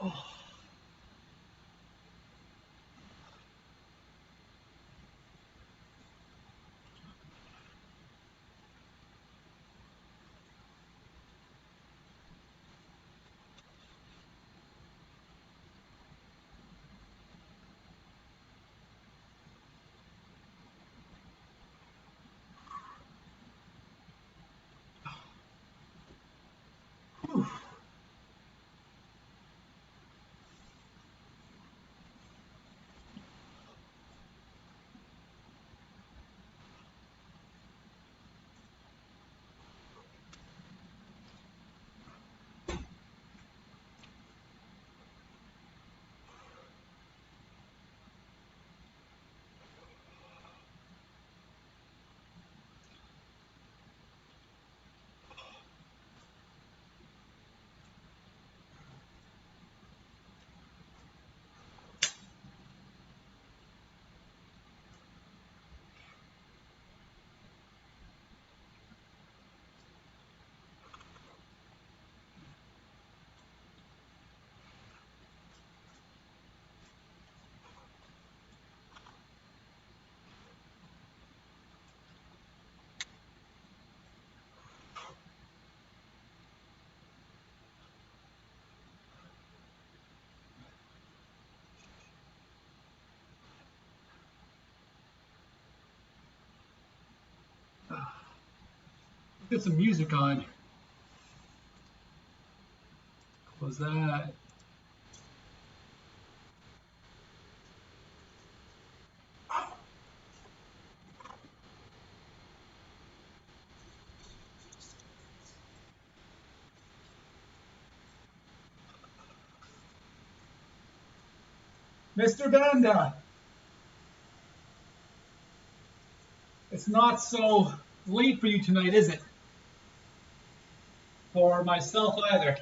Oh. Whew. Get some music on. What was that? Mr. Banda, it's not so late for you tonight, is it? For myself either.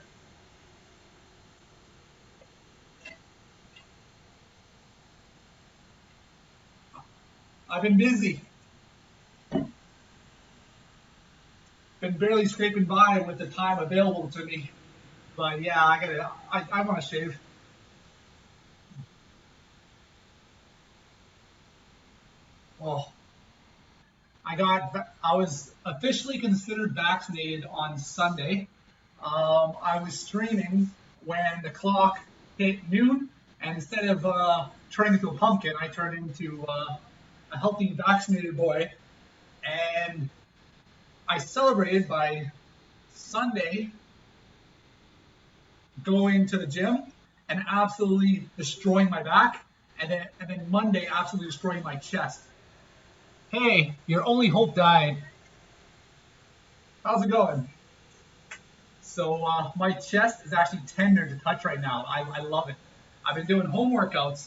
I've been busy. Been barely scraping by with the time available to me. But yeah, I want to shave. Well, I was officially considered vaccinated on Sunday. I was streaming when the clock hit noon, and instead of turning into a pumpkin, I turned into a healthy vaccinated boy. And I celebrated by Sunday going to the gym and absolutely destroying my back, and then Monday absolutely destroying my chest. Hey, your only hope died. How's it going? So my chest is actually tender to touch right now. I love it. I've been doing home workouts,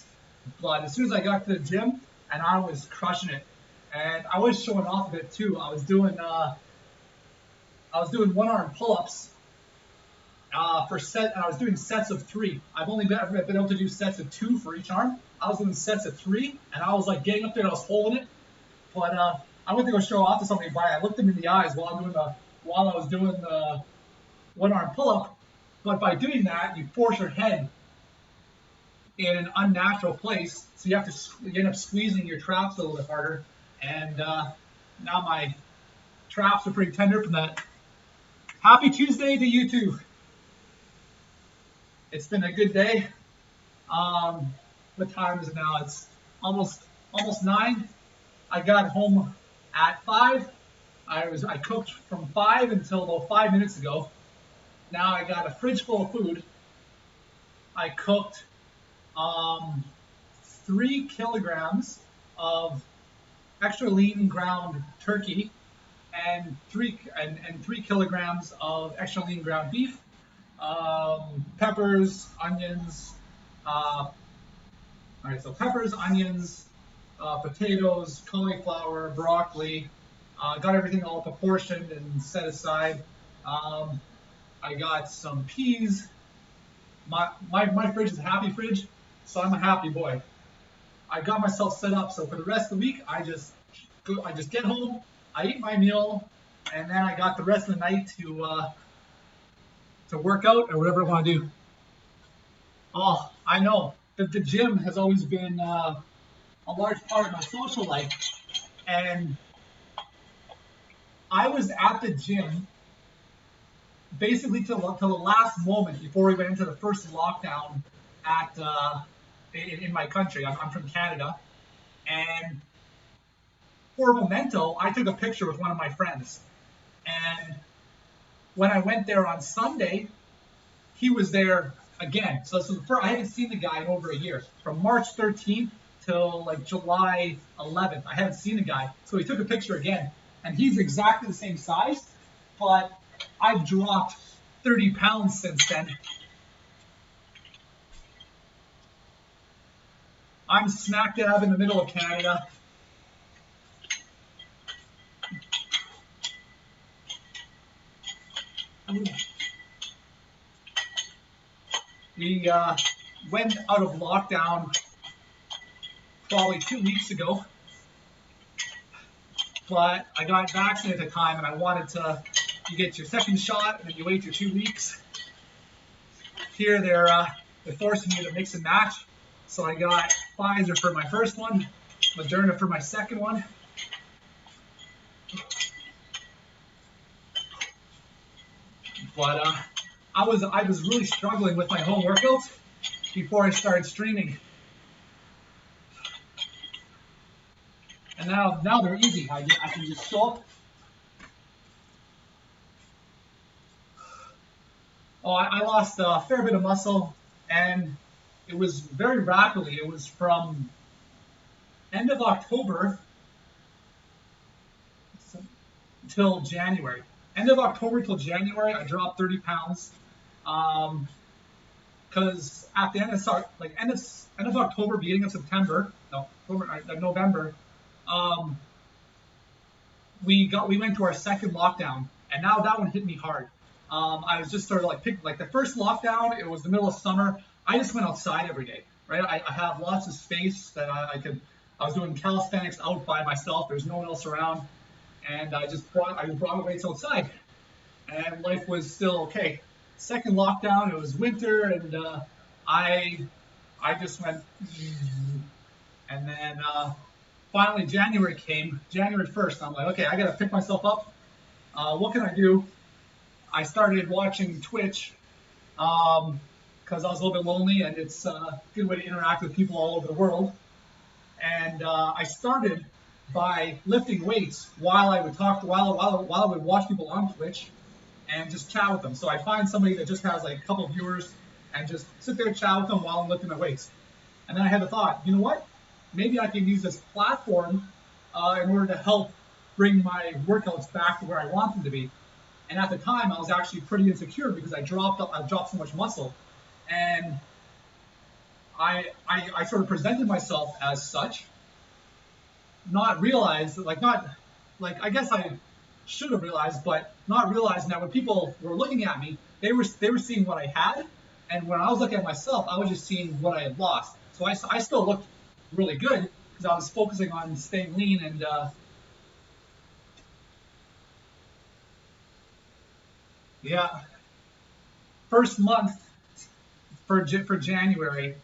but as soon as I got to the gym, and I was crushing it, and I was showing off a bit too. I was doing one arm pull-ups and I was doing sets of 3. I've been able to do sets of 2 for each arm. I was doing sets of 3, and I was like getting up there, and I was holding it. But I went to go show off to somebody, but I looked him in the eyes while I was doing the one arm pull up. But by doing that, you force your head in an unnatural place, so you end up squeezing your traps a little bit harder. And now my traps are pretty tender from that. Happy Tuesday to you too. It's been a good day. What time is it now? It's almost 9. I got home at 5. I cooked from 5 until about 5 minutes ago. Now I got a fridge full of food. I cooked 3 kilograms of extra lean ground turkey and 3 kilograms of extra lean ground beef, peppers, onions. All right, so peppers, onions, potatoes, cauliflower, broccoli. Got everything all proportioned and set aside. I got some peas. My fridge is a happy fridge, so I'm a happy boy. I got myself set up so for the rest of the week, I just get home, I eat my meal, and then I got the rest of the night to work out or whatever I want to do. Oh, I know. The gym has always been a large part of my social life. And I was at the gym basically till the last moment before we went into the first lockdown at in my country. I'm from Canada. And for a memento, I took a picture with one of my friends. And when I went there on Sunday, he was there again. So this was the first, I hadn't seen the guy in over a year. From March 13th till like July 11th, I hadn't seen the guy. So he took a picture again, and he's exactly the same size, but I've dropped 30 pounds since then. I'm smack dab in the middle of Canada. We went out of lockdown probably 2 weeks ago, but I got vaccinated at the time, and I wanted to. You get your second shot, and then you wait your 2 weeks. Here they're forcing you to mix and match. So I got Pfizer for my first one, Moderna for my second one. But I was really struggling with my home workouts before I started streaming. And now they're easy. I can just show up. Oh, I lost a fair bit of muscle, and it was very rapidly. It was from end of October till January. End of October till January, I dropped 30 pounds. Because at the end of end of October, beginning of September, November, we went to our second lockdown, and now that one hit me hard. I was just sort of like the first lockdown. It was the middle of summer. I just went outside every day, right? I have lots of space that I could. I was doing calisthenics out by myself. There's no one else around, and I brought my weights outside, and life was still okay. Second lockdown, it was winter, and I just went, and then finally January came, January 1st. I'm like, okay, I gotta pick myself up. What can I do? I started watching Twitch because I was a little bit lonely, and it's a good way to interact with people all over the world. And I started by lifting weights while I would while I would watch people on Twitch and just chat with them. So I find somebody that just has like a couple of viewers and just sit there and chat with them while I'm lifting my weights. And then I had the thought, you know what? Maybe I can use this platform in order to help bring my workouts back to where I want them to be. And at the time, I was actually pretty insecure because I dropped so much muscle, and I sort of presented myself as such, not realized I guess I should have realized, but not realizing that when people were looking at me, they were seeing what I had, and when I was looking at myself, I was just seeing what I had lost. So I still looked really good because I was focusing on staying lean and. Yeah, first month for January,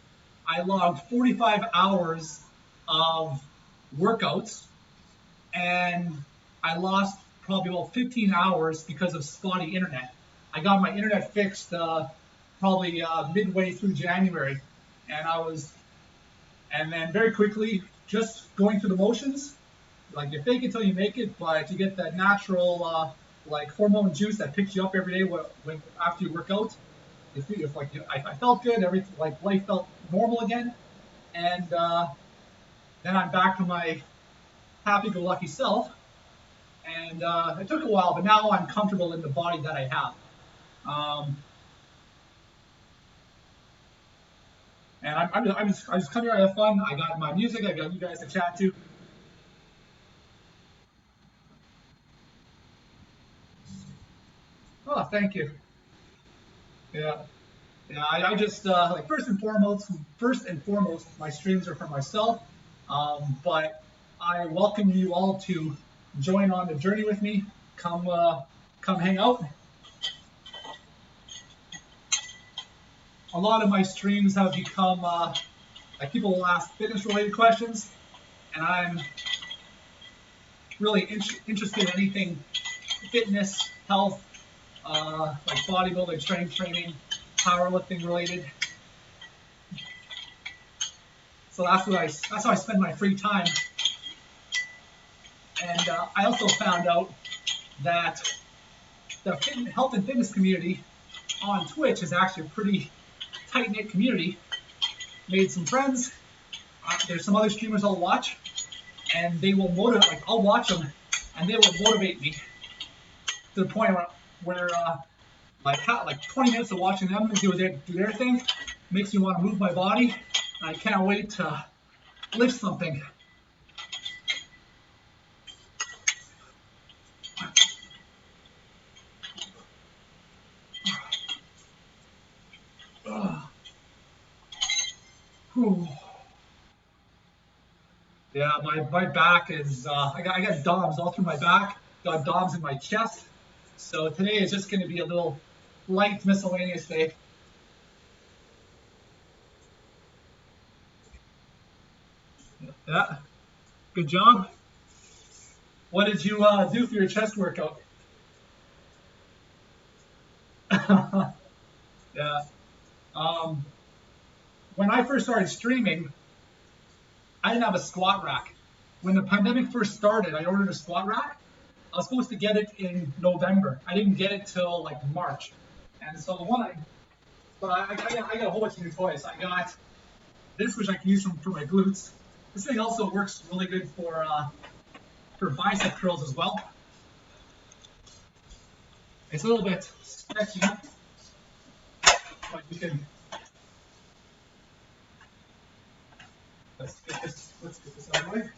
I logged 45 hours of workouts, and I lost probably about 15 hours because of spotty internet. I got my internet fixed probably midway through January, and then very quickly, just going through the motions. Like you fake it till you make it, but you get that natural like hormone juice that picks you up every day after you work out. I felt good, everything like life felt normal again, and then I'm back to my happy-go-lucky self. And it took a while, but now I'm comfortable in the body that I have. And I just come here to have fun. I got my music. I got you guys to chat to. Oh, thank you. Yeah. Yeah, I just like first and foremost, my streams are for myself. But I welcome you all to join on the journey with me. Come hang out. a lot of my streams have become like people will ask fitness related questions, and I'm really interested in anything fitness, health, like bodybuilding, strength training, powerlifting related. So that's how I spend my free time. And I also found out that the health and fitness community on Twitch is actually a pretty tight-knit community. Made some friends. There's some other streamers I'll watch, and they will motivate. Like I'll watch them, and they will motivate me to the point where like 20 minutes of watching them do their thing makes me want to move my body. And I can't wait to lift something. Yeah, my back is, I got DOMS all through my back, got DOMS in my chest. So today is just going to be a little light miscellaneous day. Yeah, good job. What did you do for your chest workout? Yeah. When I first started streaming, I didn't have a squat rack. When the pandemic first started, I ordered a squat rack. I was supposed to get it in November. I didn't get it till like March. And so I got a whole bunch of new toys. I got this, which I can use for my glutes. This thing also works really good for bicep curls as well. It's a little bit stretchy, but you can. Let's get this out of the way.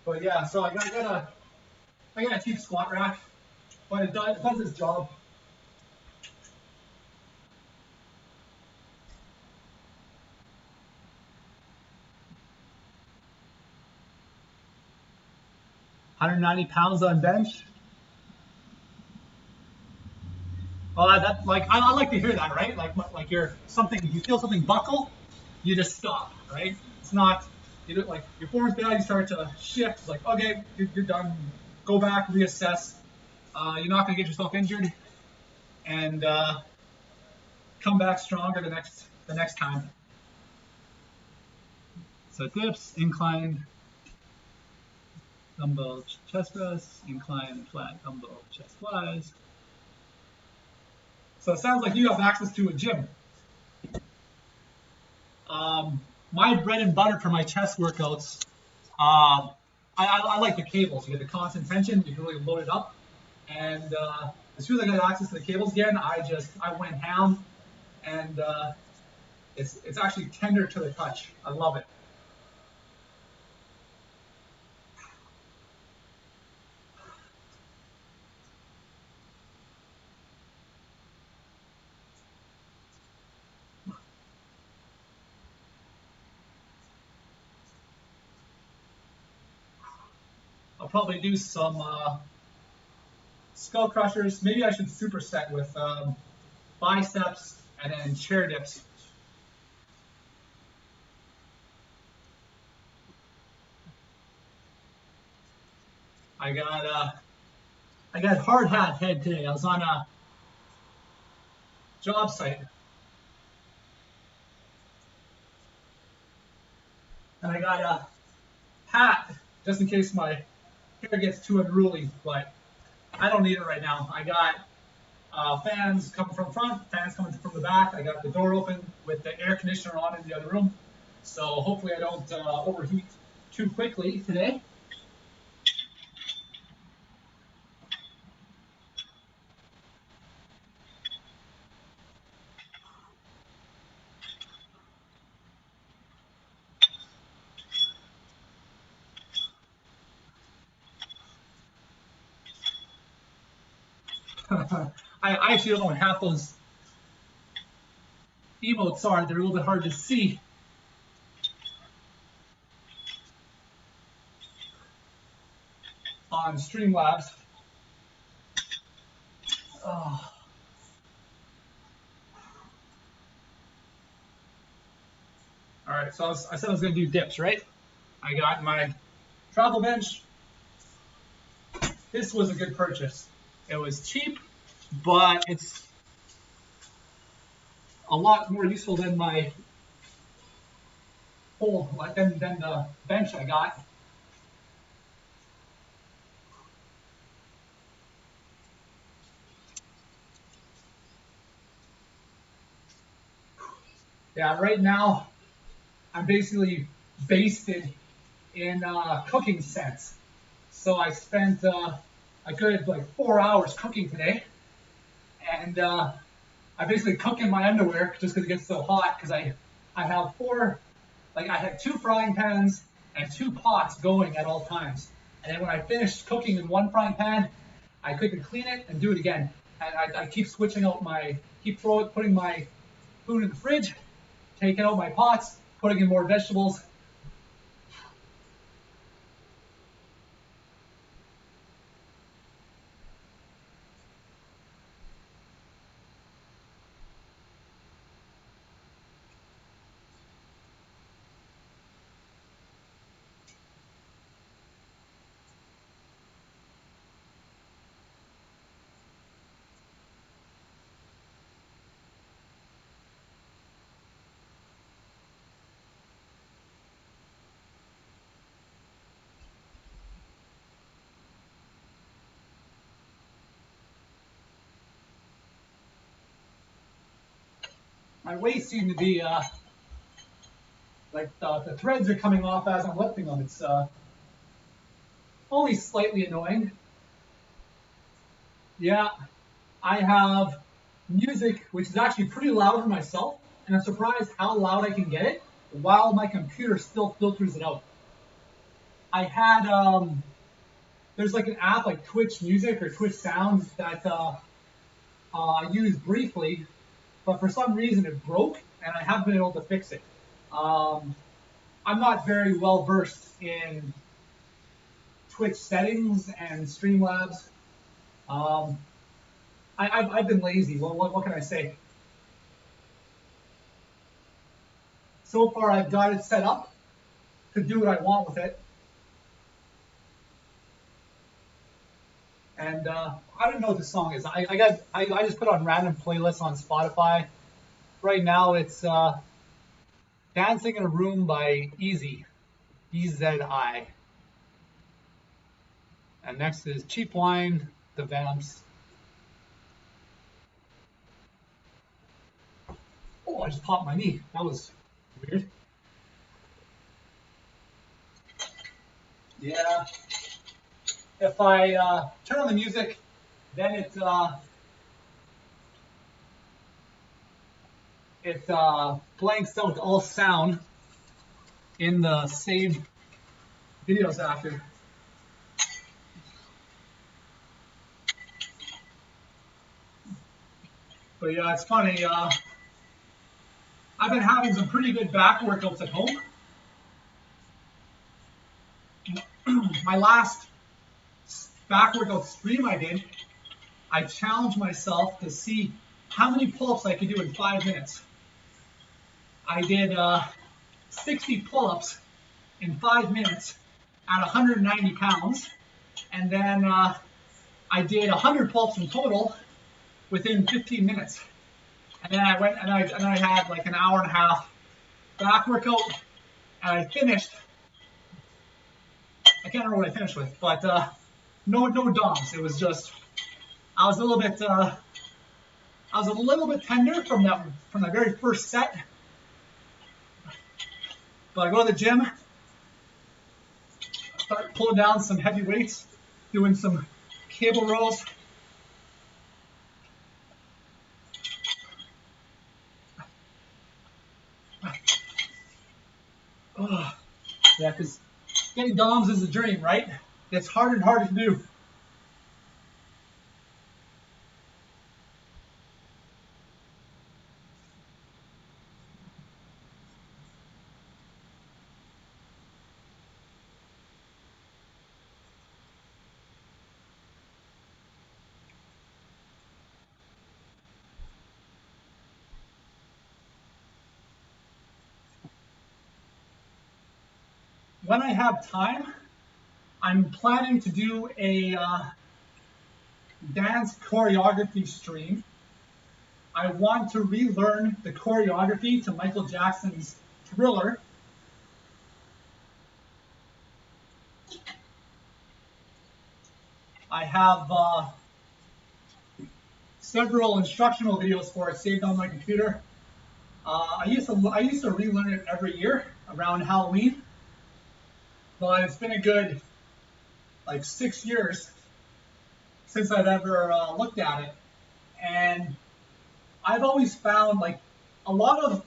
But yeah, so I got a cheap squat rack, but it does its job. £190 on bench. Well, that like I like to hear that, right? Like you feel something buckle, you just stop, right? It's not you do like your form's bad, you start to shift. It's like okay, you're done. Go back, reassess. You're not going to get yourself injured, and come back stronger the next time. So dips, incline dumbbell chest press, incline flat dumbbell chest flies. So it sounds like you have access to a gym. My bread and butter for my chest workouts, I like the cables. You get the constant tension, you can really load it up. And as soon as I got access to the cables again, I went ham, and it's actually tender to the touch. I love it. I'll probably do some skull crushers. Maybe I should superset with biceps and then chair dips. I got hard hat head today. I was on a job site, and I got a hat just in case my hair gets too unruly, but I don't need it right now. I got fans coming from front, fans coming from the back. I got the door open with the air conditioner on in the other room, so hopefully I don't overheat too quickly today. I actually don't know what half those emotes are. They're a little bit hard to see. On Streamlabs. Oh. right, so I said I was going to do dips, right? I got my travel bench. This was a good purchase. It was cheap, but it's a lot more useful than my than the bench I got. Yeah, right now I'm basically basted in cooking sets. So I spent a good like 4 hours cooking today, and I basically cook in my underwear just because it gets so hot. Because I have I had 2 frying pans and 2 pots going at all times. And then when I finish cooking in one frying pan, I quickly clean it and do it again. And I keep switching out putting my food in the fridge, taking out my pots, putting in more vegetables. My weights seem to be like the threads are coming off as I'm lifting them. It's only slightly annoying. Yeah, I have music which is actually pretty loud for myself, and I'm surprised how loud I can get it while my computer still filters it out. I had there's like an app like Twitch Music or Twitch Sounds that I used briefly, but for some reason it broke, and I haven't been able to fix it. Um, I'm not very well versed in Twitch settings and Streamlabs. Um, I've been lazy. What can I say? So far, I've got it set up to do what I want with it. And I don't know what the song is. I just put on random playlists on Spotify. Right now, it's "Dancing in a Room" by Easy, EZI. And next is "Cheap Wine," the Vamps. Oh, I just popped my knee. That was weird. Yeah. If I turn on the music, then it blanks out all sound in the saved videos after. But yeah, it's funny. I've been having some pretty good back workouts at home. My last back workout stream I did, I challenged myself to see how many pull-ups I could do in 5 minutes. I did 60 pull-ups in 5 minutes at 190 pounds, and then I did 100 pull-ups in total within 15 minutes. And then I went and I had like an hour and a half back workout, and I finished. I can't remember what I finished with, but no DOMS. It was just I was a little bit tender from the very first set. But I go to the gym, start pulling down some heavy weights, doing some cable rolls. Oh, yeah, because getting DOMS is a dream, right? It's harder and harder to do. when I have time, I'm planning to do a dance choreography stream. I want to relearn the choreography to Michael Jackson's Thriller. I have several instructional videos for it saved on my computer. I used to relearn it every year around Halloween, but it's been a good like 6 years since I've ever looked at it, and I've always found like a lot of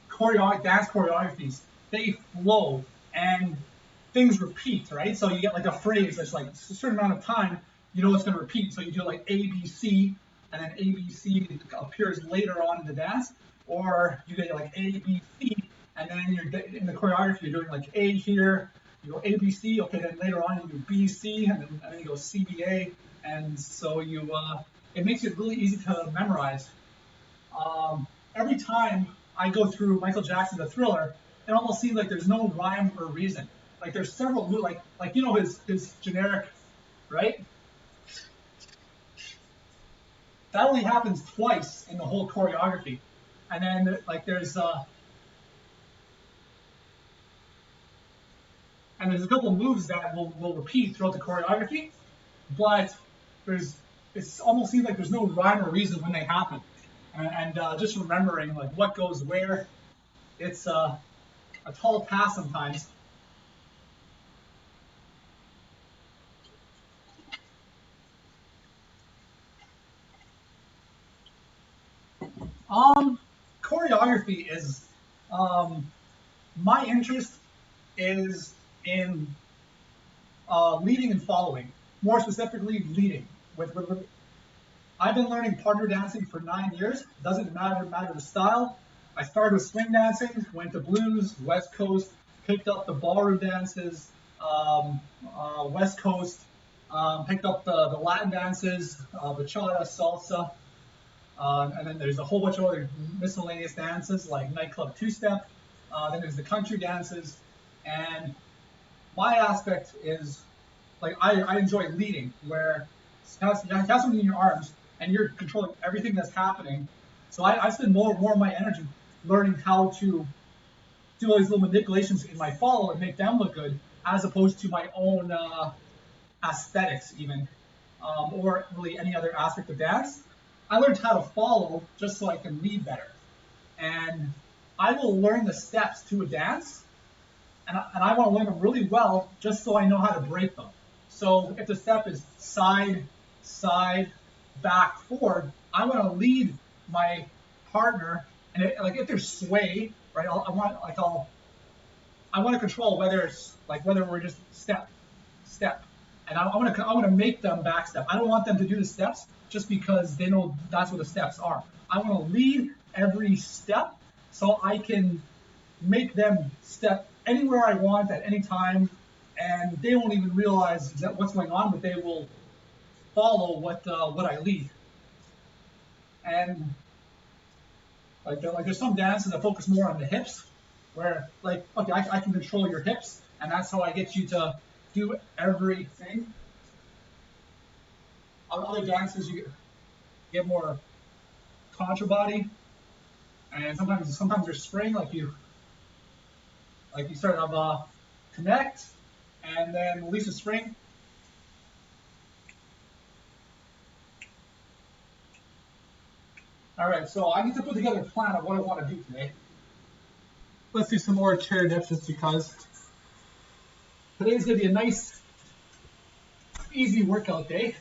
dance choreographies, they flow and things repeat, right? So you get like a phrase that's like a certain amount of time, you know it's going to repeat. So you do like A, B, C, and then A, B, C appears later on in the dance, or you get like A, B, C, and then you're in the choreography, you're doing like A here, you go A, B, C, okay, then later on you do B, C, and then you go C, B, A, and so you, it makes it really easy to memorize. Every time I go through Michael Jackson, the Thriller, it almost seems like there's no rhyme or reason. Like there's several, like you know his generic, right? That only happens twice in the whole choreography, and then like there's a couple of moves that will repeat throughout the choreography, but it almost seems like there's no rhyme or reason when they happen, and just remembering like what goes where, it's a tall task sometimes. Choreography is my interest is in leading and following. More specifically, leading. I've been learning partner dancing for 9 years. Doesn't matter the style. I started with swing dancing, went to blues, West Coast, picked up the ballroom dances, West Coast, picked up the Latin dances, bachata, salsa, and then there's a whole bunch of other miscellaneous dances like nightclub two-step. Then there's the country dances, and my aspect is like I enjoy leading, where you have something in your arms and you're controlling everything that's happening. So I spend more of my energy learning how to do all these little manipulations in my follow and make them look good, as opposed to my own aesthetics even, or really any other aspect of dance. I learned how to follow just so I can lead better. And I will learn the steps to a dance, and I want to learn them really well just so I know how to break them. So if the step is side, side, back, forward, I want to lead my partner, and like if there's sway, right? I want to control whether we're just step, step, and I want to make them back step. I don't want them to do the steps just because they know that's what the steps are. I want to lead every step so I can make them step anywhere I want at any time, and they won't even realize what's going on, but they will follow what I lead. And like there's some dances that focus more on the hips, where like okay, I can control your hips, and that's how I get you to do everything. Other dances you get more contra body, and sometimes there's spring, like you start of connect, and then release the spring. All right, so I need to put together a plan of what I want to do today. Let's do some more chair dips just because today's going to be a nice, easy workout day.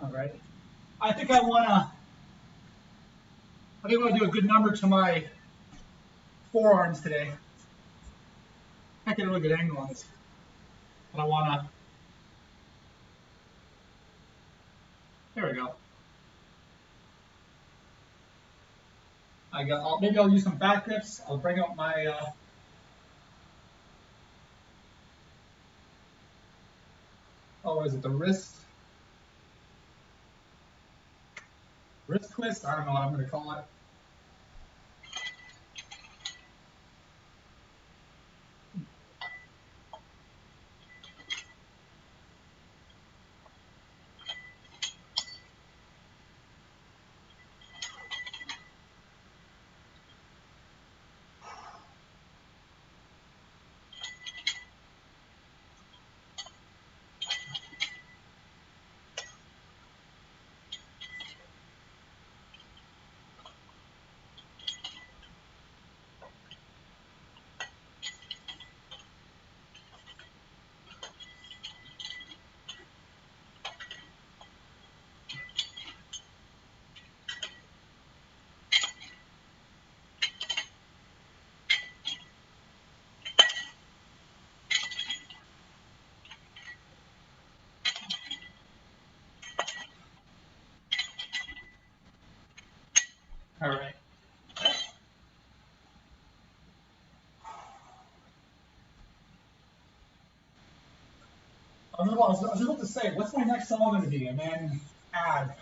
All right. I think I wanna. I think I wanna do a good number to my forearms today. I can't get a really good angle on this, but I wanna. There we go. Maybe I'll use some back grips. I'll bring up my. What is it? The wrist twist. I don't know what I'm gonna call it. All right. I was about to say, what's my next song going to be? And then add.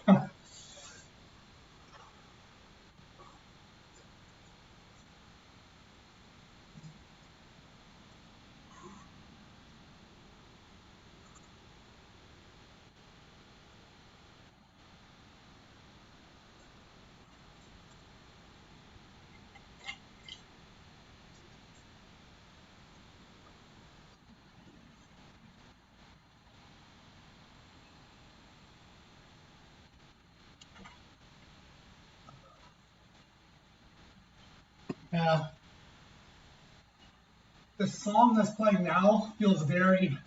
uh, the song that's playing now feels very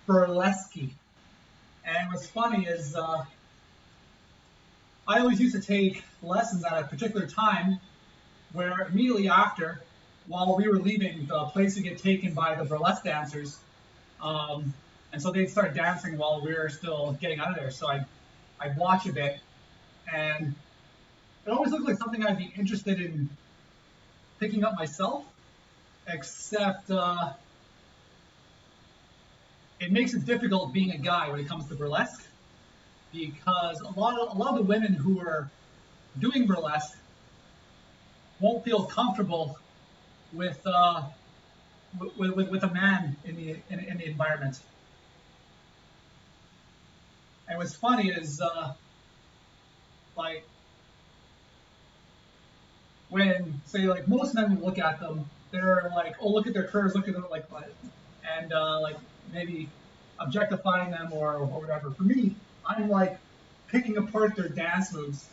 burlesque. And what's funny is I always used to take lessons at a particular time where immediately after, while we were leaving, the place would get taken by the burlesque dancers. And so they'd start dancing while we were still getting out of there. So I'd watch a bit, and it always looked like something I'd be interested in picking up myself, except it makes it difficult being a guy when it comes to burlesque, because a lot of the women who are doing burlesque won't feel comfortable with a man in the environment. And what's funny is like when say like most men look at them, they're like, oh, look at their curves, look at them like, and like maybe objectifying them or whatever. For me, I'm like picking apart their dance moves.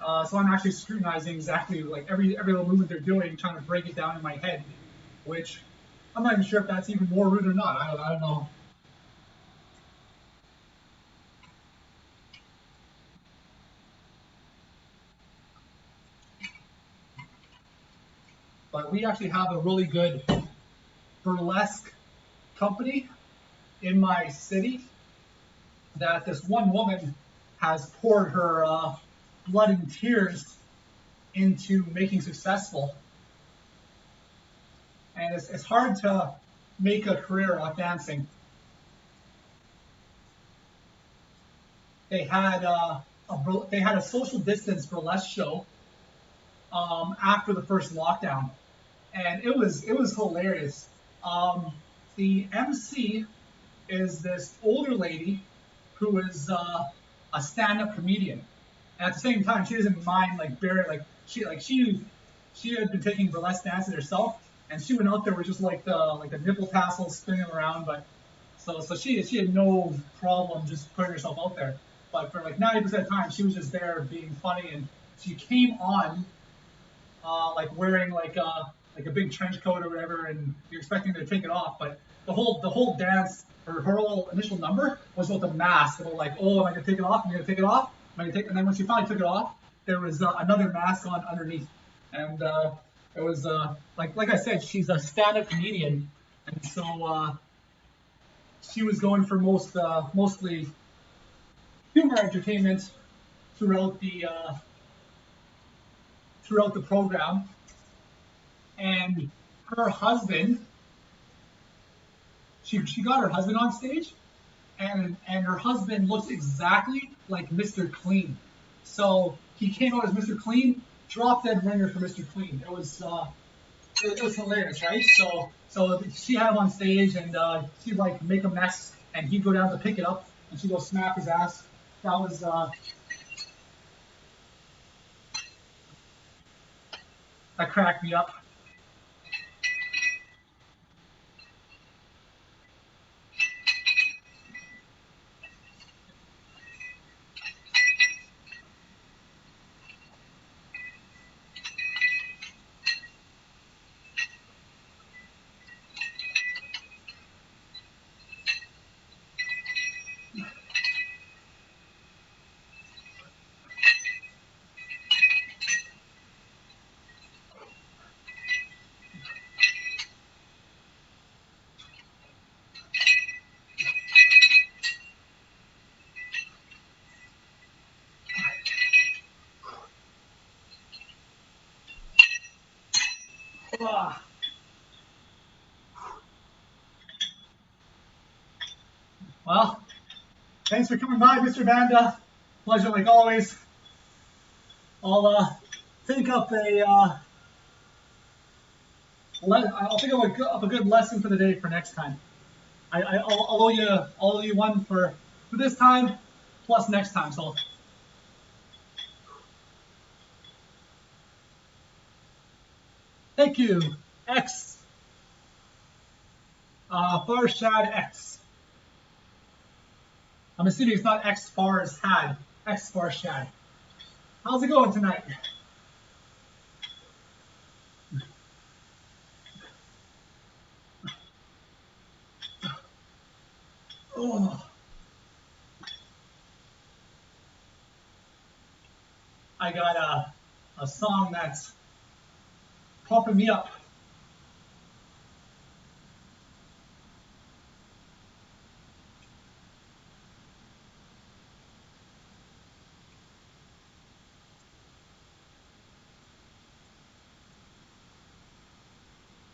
So I'm actually scrutinizing exactly like every little movement they're doing, trying to break it down in my head, which I'm not even sure if that's even more rude or not. I don't know. But we actually have a really good burlesque company in my city that this one woman has poured her blood and tears into making successful. And it's hard to make a career out dancing. They had they had a social distance burlesque show after the first lockdown, and it was hilarious. The MC is this older lady who is a stand-up comedian. And at the same time, she doesn't mind like barely she had been taking burlesque dances herself, and she went out there with just like the nipple tassels spinning around. But so she had no problem just putting herself out there. But for like 90% of the time, she was just there being funny, and she came on like wearing like like a big trench coat or whatever, and you're expecting her to take it off. But the whole dance, her whole initial number was about the mask. About like, oh, am I gonna take it off? Am I gonna take it off? Am I gonna take? And then when she finally took it off, there was another mask on underneath, and it was like I said, she's a stand-up comedian, and so she was going for mostly humor entertainment throughout the program, and her husband, she got her husband on stage, and her husband looks exactly like Mr. Clean. So he came out as Mr. Clean, drop dead ringer for Mr. Clean. It was hilarious, right? So she had him on stage, and she'd like make a mess, and he'd go down to pick it up, and she'd go smack his ass. That was that cracked me up. Ah. Well, thanks for coming by, Mr. Vanda. Pleasure like always. I'll think up I'll think of a good lesson for the day for next time. I'll owe you one for this time plus next time. So thank you, X. Farshad X. I'm assuming it's not X Fars had. X Farshad. How's it going tonight? Oh. I got a song that's pumping me up.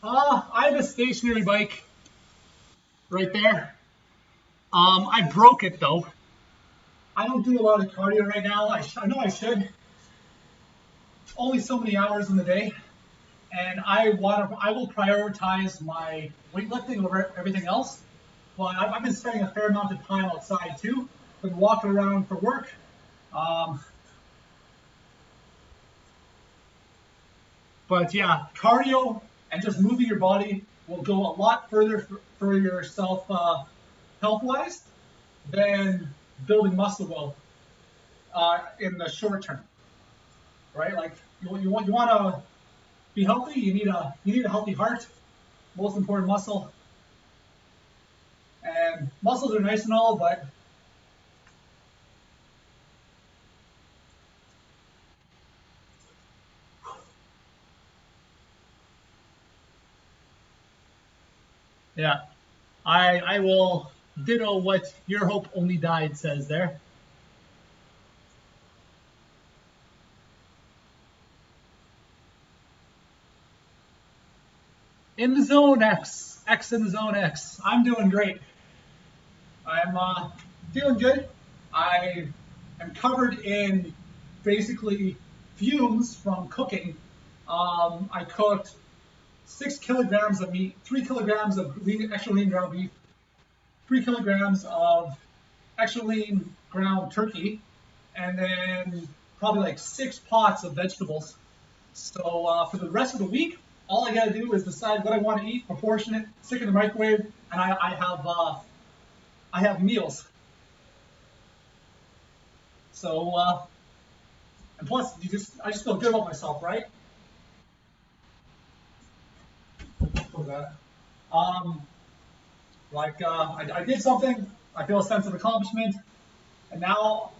I have a stationary bike right there. I broke it though. I don't do a lot of cardio right now. I know I should. Only so many hours in the day, and I will prioritize my weightlifting over everything else. But I've been spending a fair amount of time outside too. Been walking around for work. But yeah, cardio and just moving your body will go a lot further for yourself health-wise than building muscle will in the short term, right? Like you want to be healthy, you need a healthy heart, most important muscle. And muscles are nice and all, but yeah, I will ditto what Your Hope Only Died says there. In the zone, X in the zone, X. I'm doing great. I'm feeling good. I am covered in basically fumes from cooking. I cooked 6 kilograms of meat, 3 kilograms of extra lean ground beef, 3 kilograms of extra lean ground turkey, and then probably like 6 pots of vegetables. So for the rest of the week, all I gotta do is decide what I want to eat, proportion it, stick it in the microwave, and I have meals. So and plus, I just feel good about myself, right? that. Um, I did something, I feel a sense of accomplishment, and now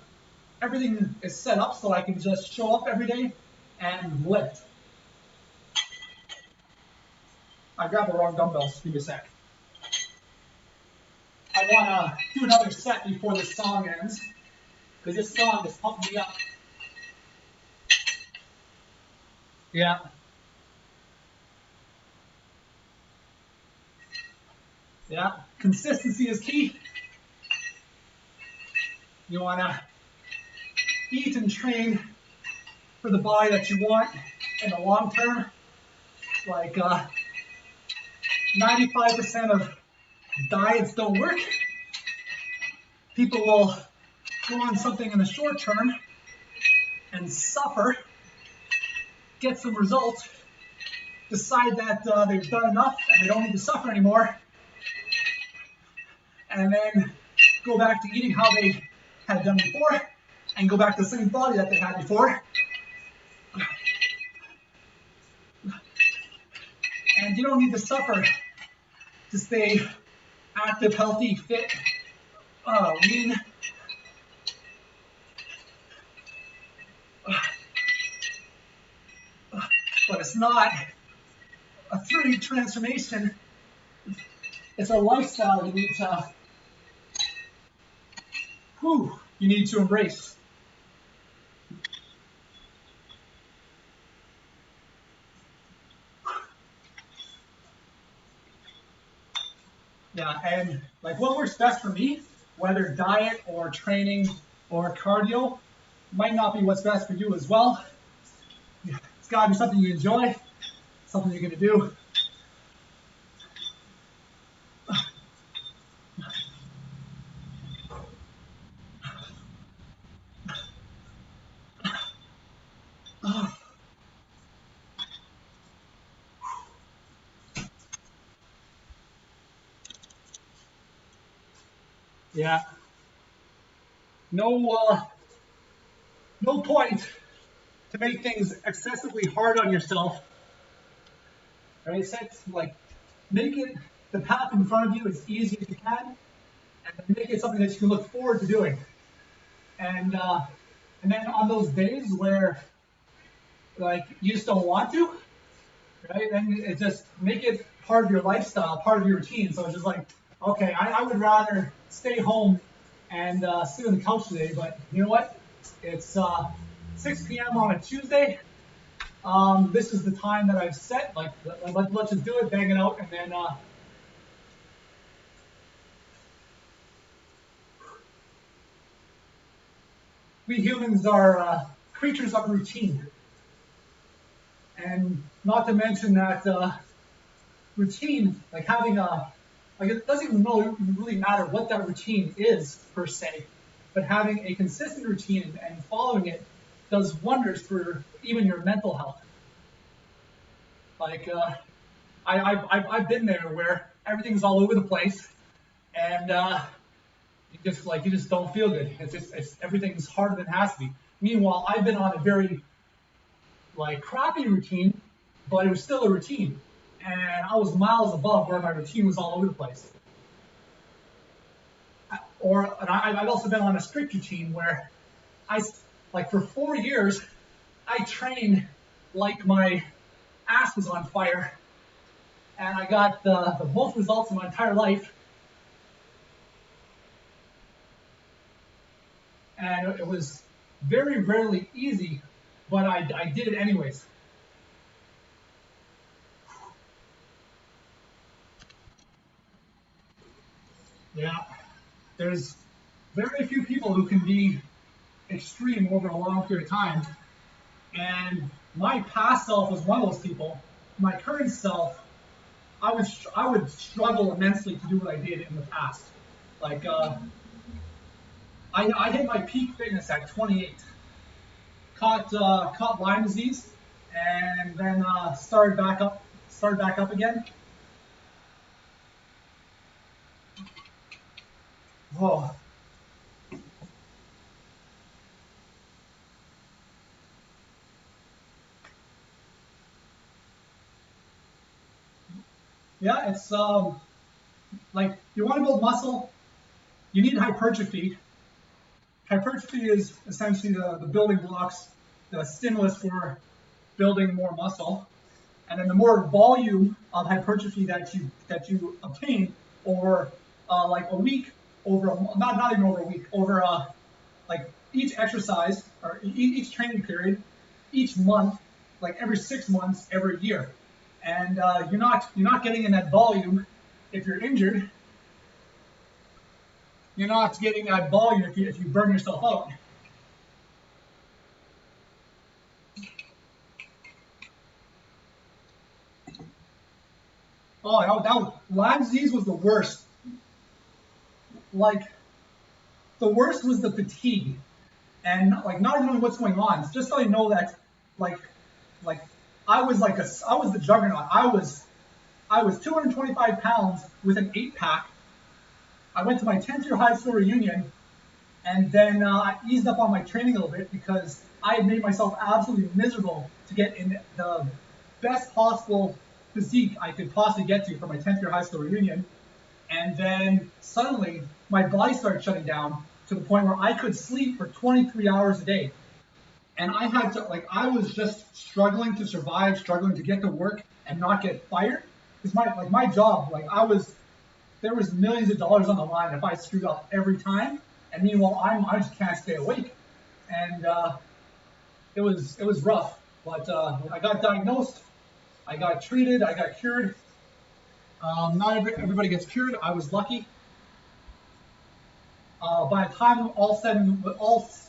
everything is set up so I can just show up every day and lift. I grabbed the wrong dumbbells. Give me a sec. I want to do another set before this song ends, because this song is pumping me up. Yeah. Yeah. Consistency is key. You want to eat and train for the body that you want in the long term. Like 95% of diets don't work. People will go on something in the short term and suffer, get some results, decide that they've done enough and they don't need to suffer anymore, and then go back to eating how they had done before and go back to the same body that they had before. And you don't need to suffer to stay active, healthy, fit, lean. But it's not a 3D transformation. It's a lifestyle you need to embrace. Yeah, and like what works best for me, whether diet or training or cardio, might not be what's best for you as well. It's got to be something you enjoy, something you're going to do. Yeah. No point to make things excessively hard on yourself. Right? Like make it the path in front of you as easy as you can, and make it something that you can look forward to doing. And then on those days where like you just don't want to, right? Then it just make it part of your lifestyle, part of your routine. So it's just like, okay, I would rather stay home and sit on the couch today, but you know what? It's 6 p.m. on a Tuesday. This is the time that I've set. Like, let's just do it, bang it out, and then we humans are creatures of routine. And not to mention that routine, like having like it doesn't even really matter what that routine is per se, but having a consistent routine and following it does wonders for even your mental health. Like I've been there where everything's all over the place, and you just don't feel good. It's everything's harder than it has to be. Meanwhile, I've been on a very like crappy routine, but it was still a routine, and I was miles above where my routine was all over the place. I've also been on a strict routine where like for 4 years, I trained like my ass was on fire, and I got the most results in my entire life. And it was very rarely easy, but I did it anyways. Yeah, there's very few people who can be extreme over a long period of time. And my past self was one of those people. My current self, I would struggle immensely to do what I did in the past. Like I hit my peak fitness at 28. Caught Lyme disease, and then started back up again. Whoa. Yeah, it's like you want to build muscle, you need hypertrophy. Hypertrophy is essentially the building blocks, the stimulus for building more muscle. And then the more volume of hypertrophy that you obtain over like a week, over not even over a week, over like each exercise or each training period, each month, like every 6 months, every year, and you're not getting in that volume if you're injured. You're not getting that volume if you burn yourself out. Oh, Lyme disease was the worst. Like the worst was the fatigue, and like not even knowing what's going on. Just so you know that, like, like I was the juggernaut. I was 225 pounds with an 8-pack. I went to my 10th year high school reunion, and then I eased up on my training a little bit because I had made myself absolutely miserable to get in the best possible physique I could possibly get to for my 10th year high school reunion. And then suddenly my body started shutting down to the point where I could sleep for 23 hours a day. And I had to, like, I was just struggling to survive, struggling to get to work and not get fired. Because my job, like, there was millions of dollars on the line if I screwed up every time. And meanwhile, I just can't stay awake. And it was rough. But I got diagnosed, I got treated, I got cured. Not everybody gets cured. I was lucky. By the time all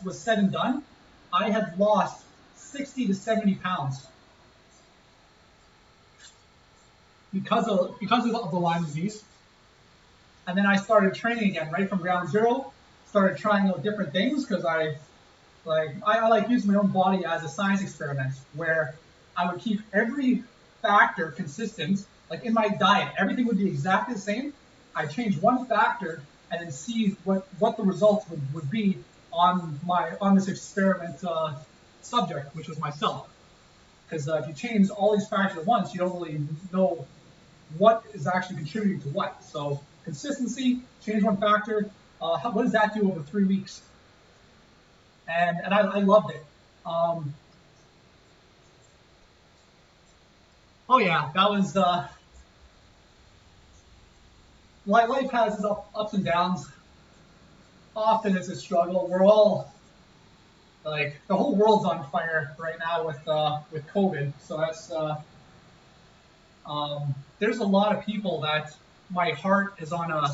was said and done, I had lost 60 to 70 pounds because of the Lyme disease. And then I started training again, right from ground zero. Started trying out different things because I like using my own body as a science experiment where I would keep every factor consistent. Like in my diet, everything would be exactly the same. I change one factor and then see what the results would be on this experiment subject, which was myself. Because if you change all these factors at once, you don't really know what is actually contributing to what. So consistency, change one factor. What does that do over 3 weeks? And I loved it. Oh yeah, that was life has its ups and downs. Often it's a struggle. We're all like the whole world's on fire right now with COVID. So that's there's a lot of people that my heart is on a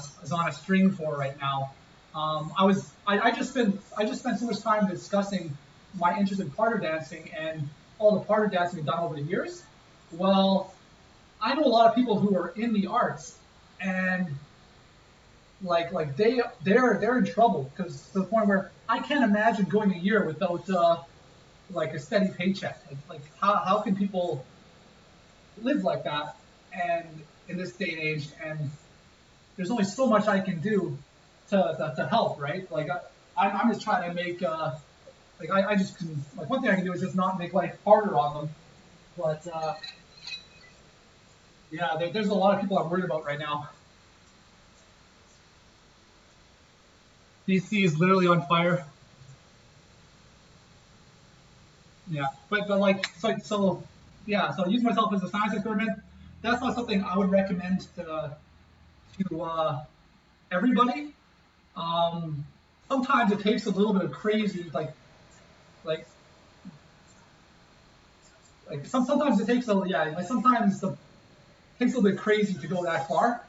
string for right now. I just spent so much time discussing my interest in partner dancing and all the partner dancing we've done over the years. Well, I know a lot of people who are in the arts, and they're in trouble because to the point where I can't imagine going a year without like a steady paycheck. Like how can people live like that and in this day and age? And there's only so much I can do to help, right? Like I'm just trying to make like I just can, like one thing I can do is just not make life harder on them. But yeah, there's a lot of people I'm worried about right now. DC is literally on fire. Yeah, but like so yeah. So use myself as a science experiment. That's not something I would recommend to everybody. Um, Sometimes it takes a little bit of crazy, like sometimes it takes a yeah like sometimes it takes a little bit crazy to go that far,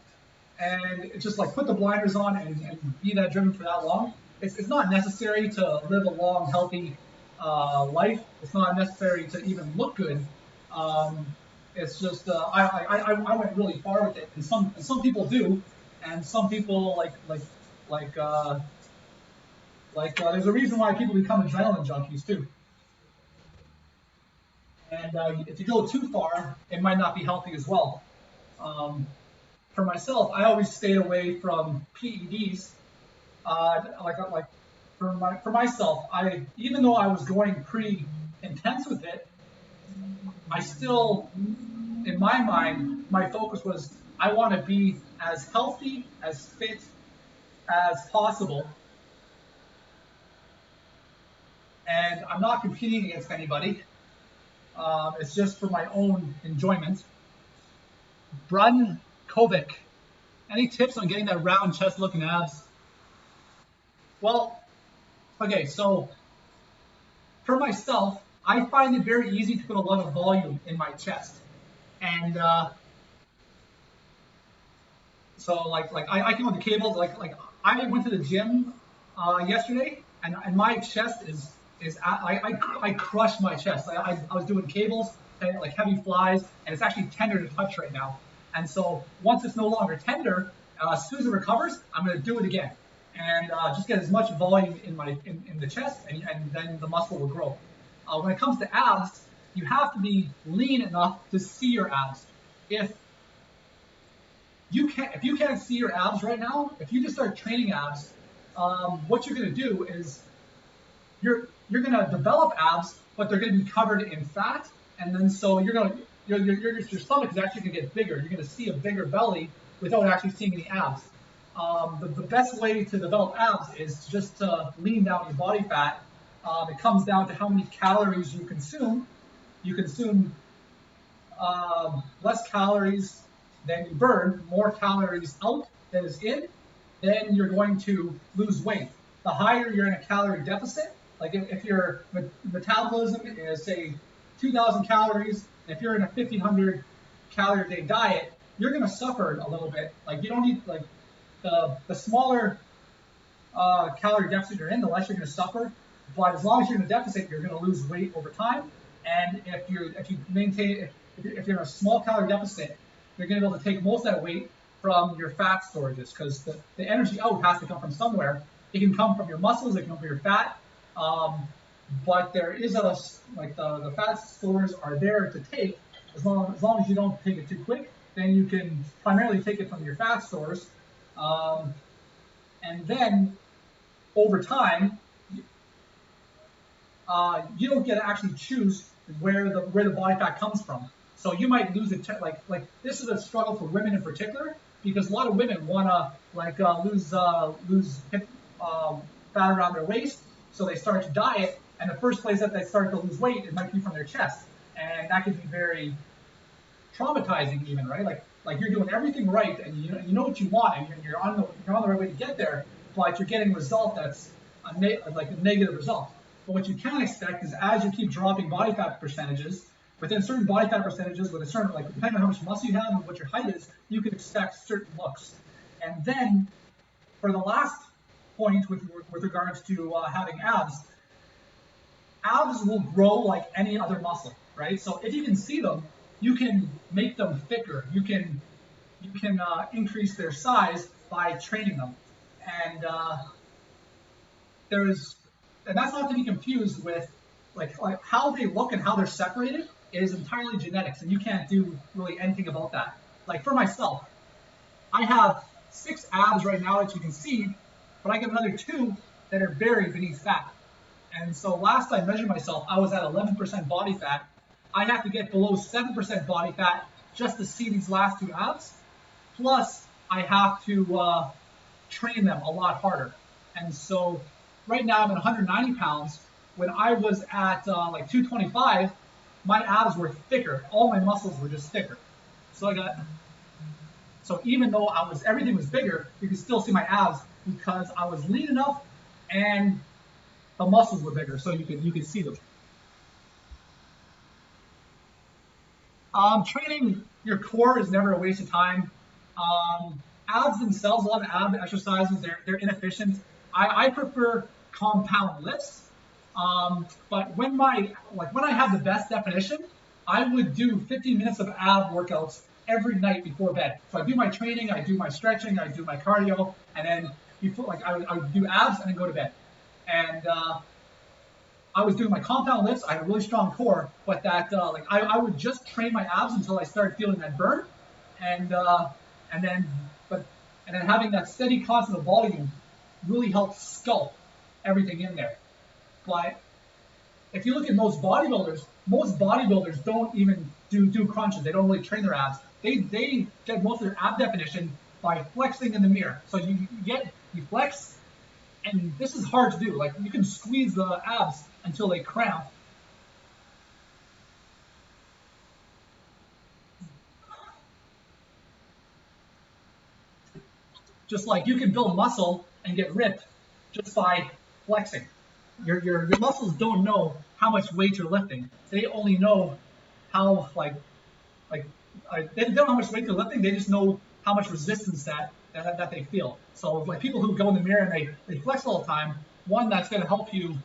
and it's just like put the blinders on and be that driven for that long. It's not necessary to live a long, healthy life. It's not necessary to even look good. Um, it's just I went really far with it, and some people do, and some people like there's a reason why people become adrenaline junkies too. And if you go too far, it might not be healthy as well. Um, for myself, I always stayed away from PEDs. Like for myself, I even though I was going pretty intense with it, I still, in my mind, my focus was I want to be as healthy, as fit as possible. And I'm not competing against anybody. It's just for my own enjoyment. Brun Kovic, any tips on getting that round chest looking abs? Well, okay, so for myself, I find it very easy to put a lot of volume in my chest. And so I came with the cables, I went to the gym yesterday, and my chest I crushed my chest. I was doing cables, and like heavy flies, and it's actually tender to touch right now. And so once it's no longer tender, as soon as it recovers, I'm going to do it again, and just get as much volume in the chest, and then the muscle will grow. When it comes to abs, you have to be lean enough to see your abs. If you can't see your abs right now, if you just start training abs, what you're going to do is you're going to develop abs, but they're going to be covered in fat, and then so your stomach is actually going to get bigger. You're going to see a bigger belly without actually seeing any abs. The best way to develop abs is just to lean down your body fat. It comes down to how many calories you consume. You consume less calories than you burn, more calories out than is in, then you're going to lose weight. The higher you're in a calorie deficit, like if your metabolism is say 2,000 calories, and if you're in a 1,500 calorie a day diet, you're going to suffer a little bit. Like you don't need like the smaller calorie deficit you're in, the less you're going to suffer. But as long as you're in a deficit, you're going to lose weight over time. And if you're in a small calorie deficit, you're going to be able to take most of that weight from your fat storages, because the energy out has to come from somewhere. It can come from your muscles, it can come from your fat, but there is the fat stores are there to take. As long as you don't take it too quick, then you can primarily take it from your fat stores, and then over time, you don't get to actually choose where the body fat comes from. So you might lose it. Like this is a struggle for women in particular, because a lot of women want to lose hip fat around their waist, so they start to diet, and the first place that they start to lose weight, it might be from their chest, and that can be very traumatizing, even, right? Like you're doing everything right, and you know what you want, and you're on the right way to get there, but you're getting a result that's a negative result. But what you can expect is as you keep dropping body fat percentages, within certain body fat percentages, with a certain, depending on how much muscle you have and what your height is, you can expect certain looks. And then for the last point with regards to having abs will grow like any other muscle, right? So if you can see them, you can make them thicker. You can increase their size by training them. And and that's not to be confused with like how they look and how they're separated is entirely genetics, and you can't do really anything about that. Like for myself, I have 6 abs right now that you can see, but I get another 2 that are buried beneath fat. And so last I measured myself, I was at 11% body fat. I have to get below 7% body fat just to see these last 2 abs. Plus, I have to train them a lot harder. And so right now I'm at 190 pounds. When I was at 225, my abs were thicker. All my muscles were just thicker. So even though everything was bigger, you could still see my abs because I was lean enough and the muscles were bigger, so you could see them. Training your core is never a waste of time. Abs themselves, a lot of ab exercises, they're inefficient. I prefer compound lifts. But when I have the best definition, I would do 15 minutes of ab workouts every night before bed. So I do my training, I do my stretching, I do my cardio, and then I would do abs and then go to bed. And I was doing my compound lifts. I had a really strong core, but I would just train my abs until I started feeling that burn, and then having that steady constant volume really helps sculpt everything in there. But if you look at most bodybuilders don't even do crunches. They don't really train their abs. They get most of their ab definition by flexing in the mirror. So you flex, and this is hard to do. Like you can squeeze the abs until they cramp. Just like you can build muscle and get ripped just by flexing. Your muscles don't know how much weight you're lifting. They only know how they don't know how much weight they're lifting. They just know how much resistance that they feel. So like people who go in the mirror and they flex all the time, one, that's going to help you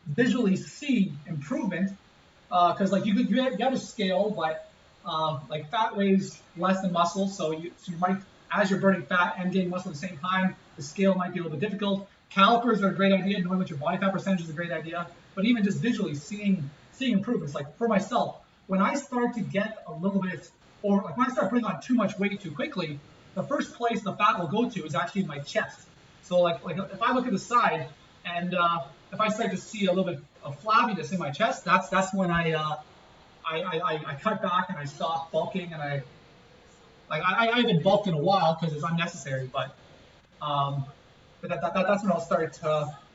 visually see improvement because like you have a scale, but like fat weighs less than muscle, so you might, as you're burning fat and gaining muscle at the same time, the scale might be a little bit difficult. Calipers are a great idea. Knowing what your body fat percentage is a great idea. But even just visually seeing improvements, like for myself, when I start to get a little bit, or like when I start putting on too much weight too quickly, the first place the fat will go to is actually my chest. So like if I look at the side and if I start to see a little bit of flabbiness in my chest, that's when I cut back and I stop bulking, and I haven't bulked in a while because it's unnecessary, but that's when I'll start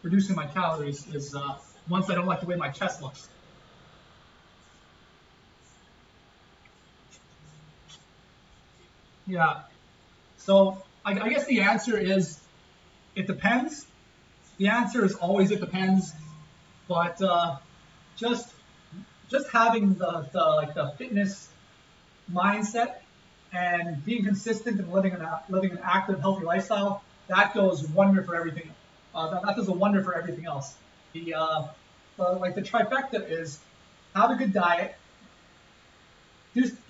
reducing my calories is once I don't like the way my chest looks. Yeah. So I guess the answer is it depends. The answer is always it depends, but just having the fitness mindset and being consistent and living an active, healthy lifestyle, that goes wonder for everything. That does a wonder for everything else. The trifecta is have a good diet,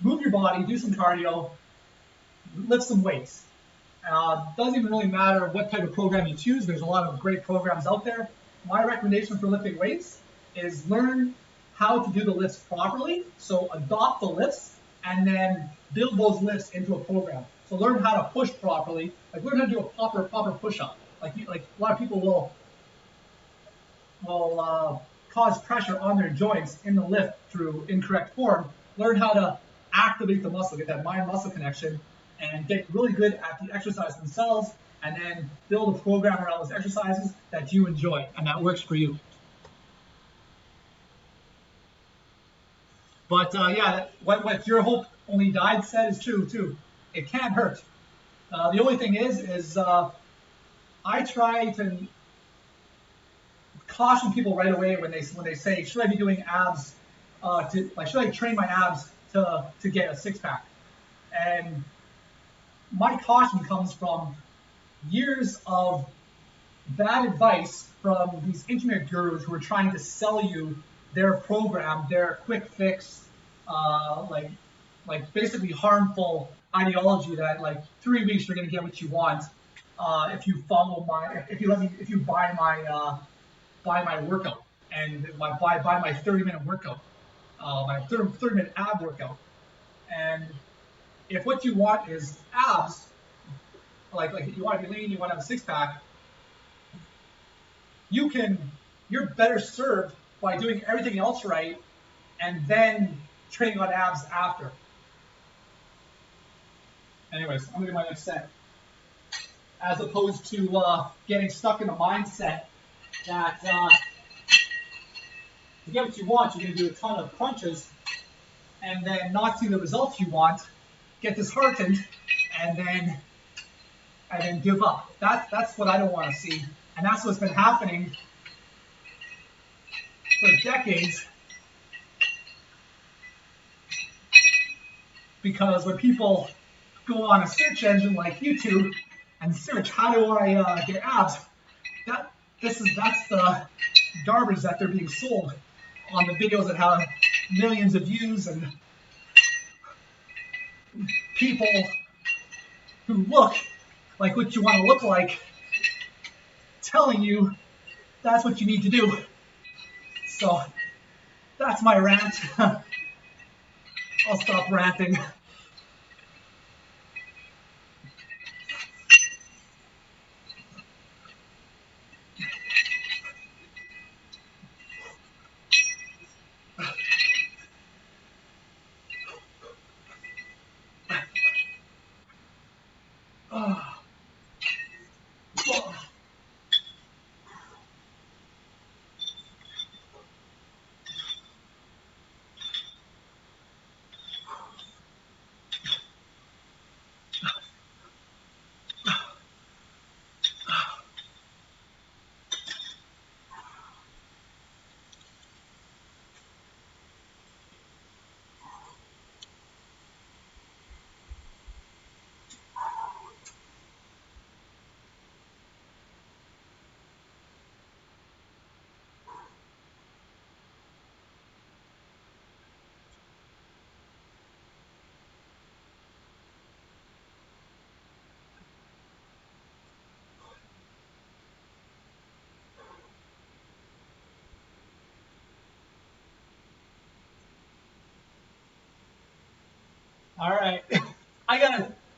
move your body, do some cardio, lift some weights. Doesn't even really matter what type of program you choose. There's a lot of great programs out there. My recommendation for lifting weights is learn how to do the lifts properly. So adopt the lifts and then build those lifts into a program. So learn how to push properly. Like learn how to do a proper push-up. Like a lot of people will cause pressure on their joints in the lift through incorrect form. Learn how to activate the muscle, get that mind-muscle connection, and get really good at the exercise themselves, and then build a program around those exercises that you enjoy and that works for you. But yeah, what your hope only died said is true too. It can't hurt. The only thing is I try to caution people right away when they say, should I be doing abs? Should I train my abs to get a six-pack? And my caution comes from years of bad advice from these internet gurus who are trying to sell you their program, their quick fix, basically harmful ideology that like 3 weeks you're gonna get what you want if you buy my workout and buy my 30-minute workout, my 30-minute ab workout. And if what you want is abs, like if you want to be lean, you want to have a six-pack, you're better served by doing everything else right and then training on abs after. Anyways, I'm gonna do my next set. As opposed to getting stuck in the mindset that to get what you want, you're gonna do a ton of crunches and then not see the results you want, get disheartened, and then give up. That's what I don't want to see, and that's what's been happening for decades. Because when people go on a search engine like YouTube and search how do I get abs, that's the garbage that they're being sold on the videos that have millions of views, and people who look like what you want to look like telling you that's what you need to do. So that's my rant. I'll stop ranting. All right. I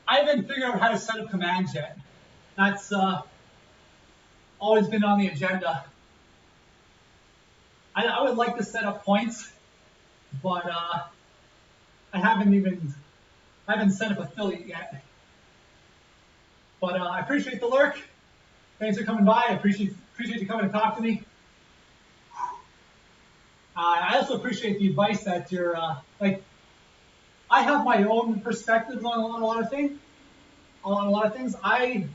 haven't figured out how to set up commands yet. That's always been on the agenda. I would like to set up points, but I haven't set up affiliate yet. But I appreciate the lurk. Thanks for coming by. I appreciate you coming to talk to me. I also appreciate the advice that you're like. I have my own perspectives on a lot of things. On a lot of things, I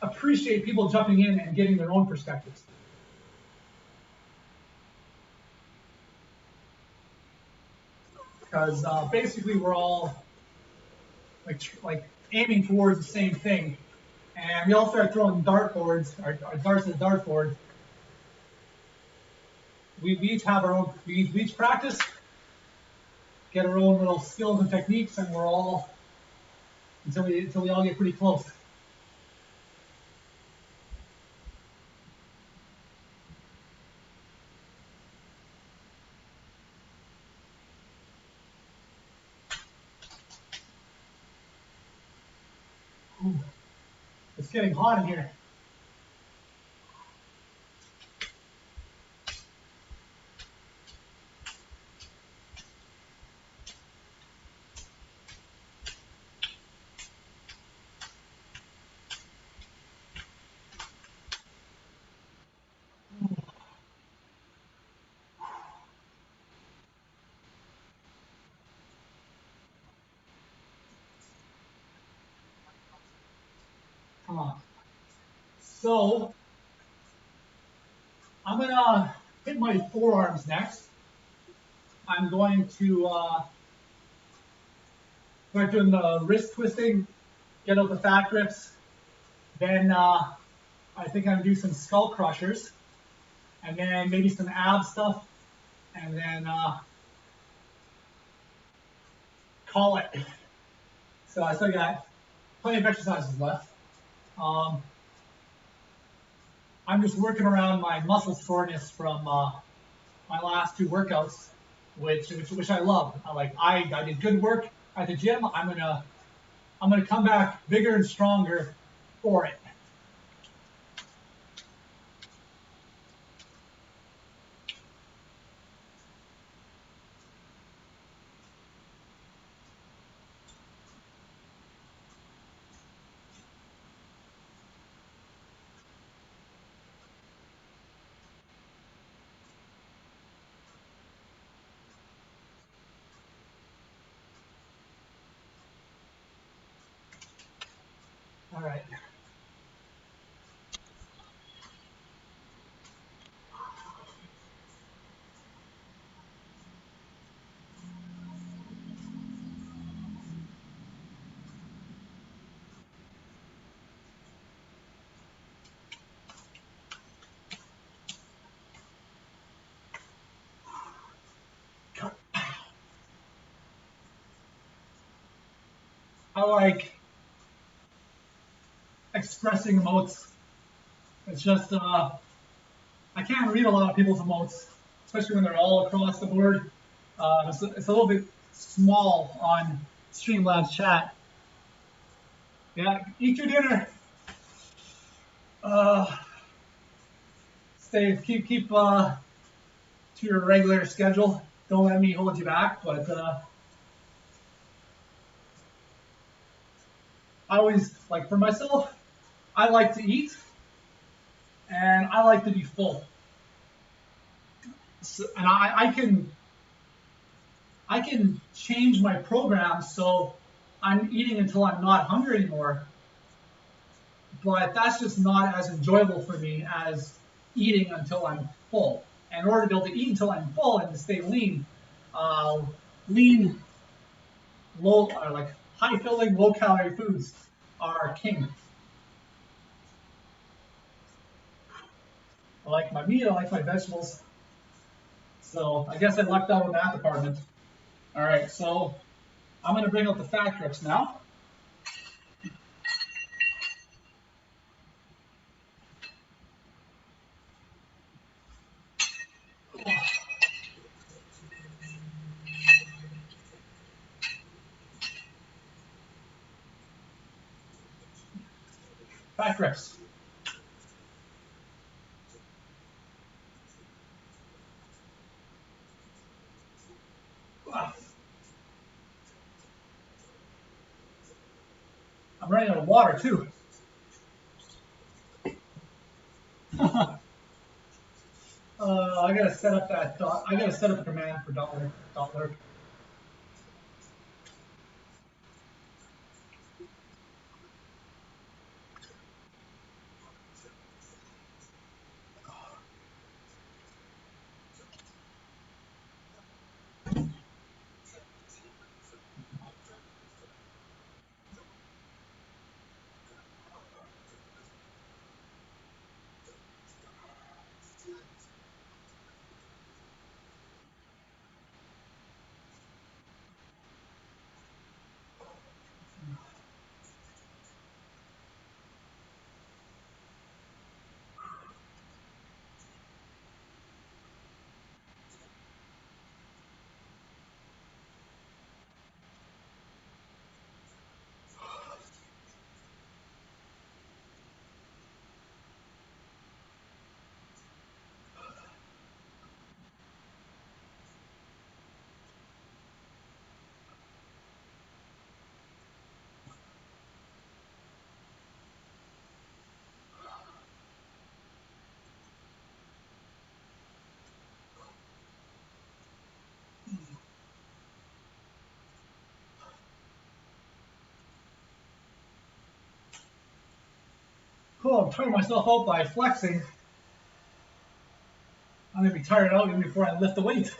appreciate people jumping in and getting their own perspectives. Because basically we're all like aiming towards the same thing, and we all start throwing dartboards, our darts at the dartboard. We each have our own. We each practice, get our own little skills and techniques, and we're all until we all get pretty close. Ooh, it's getting hot in here. So I'm gonna hit my forearms next. I'm going to start doing the wrist twisting, get out the fat grips. Then I think I'm gonna do some skull crushers, and then maybe some ab stuff, and then call it. So I still got plenty of exercises left. I'm just working around my muscle soreness from my last two workouts, which I love. I did good work at the gym. I'm gonna come back bigger and stronger for it. All right. I like expressing emotes. It's just I can't read a lot of people's emotes, especially when they're all across the board. It's a little bit small on Streamlabs chat. Yeah, eat your dinner. Uh, keep to your regular schedule. Don't let me hold you back. But I always like for myself. I like to eat, and I like to be full. So, and I can change my program so I'm eating until I'm not hungry anymore. But that's just not as enjoyable for me as eating until I'm full. And in order to be able to eat until I'm full and to stay lean, lean, low, or like high filling, low calorie foods are king. I like my meat, I like my vegetables. So I guess I lucked out in that department. All right, so I'm going to bring out the fat grips now. Back grips. Wow. I'm running out of water too. I gotta set up that dot. I gotta set up a command for dot lurk. Dot lurk. Cool. I'm tiring myself out by flexing. I'm gonna be tired out even before I lift the weight.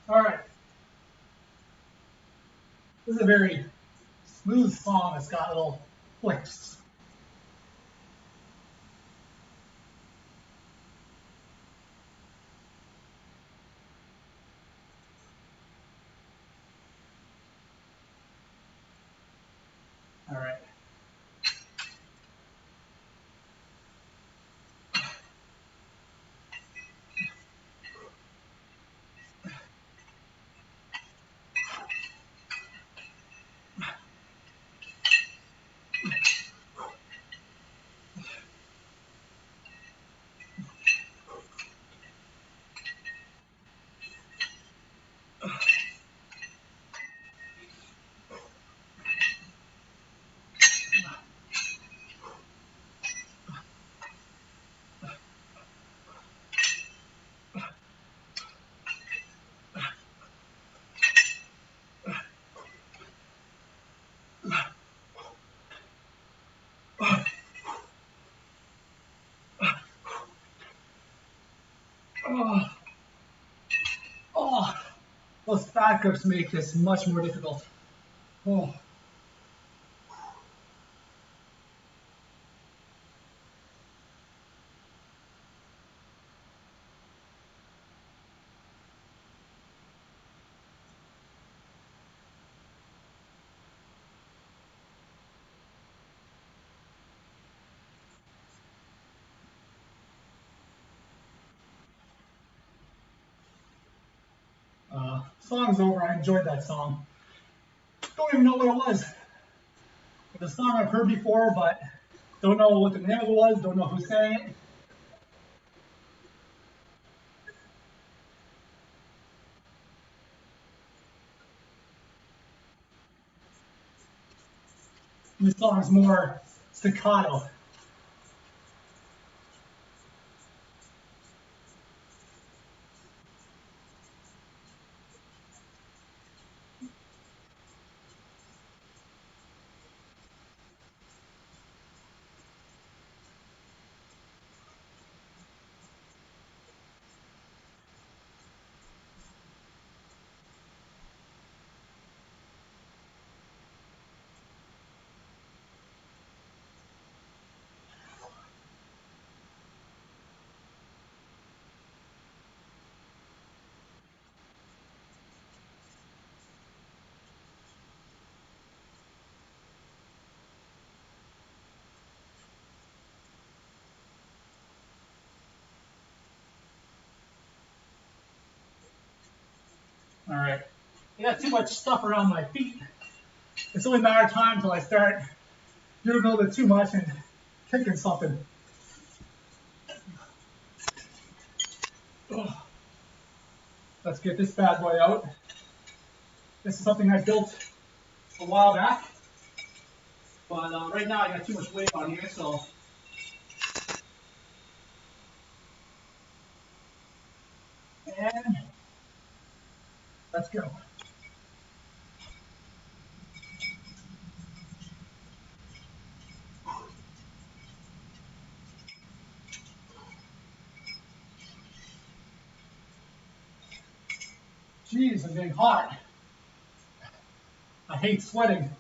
All right. This is a very smooth song. It's got little flicks. All right. Oh, oh, those fat grips make this much more difficult. Oh. Song's over. I enjoyed that song. Don't even know what it was. It's a song I've heard before, but don't know what the name of it was. Don't know who sang it. This song's more staccato. All right. I got too much stuff around my feet. It's only a matter of time until I start doing a little bit too much and kicking something. Ugh. Let's get this bad boy out. This is something I built a while back, but right now I got too much weight on here, so. And let's go. Jeez, I'm getting hot. I hate sweating.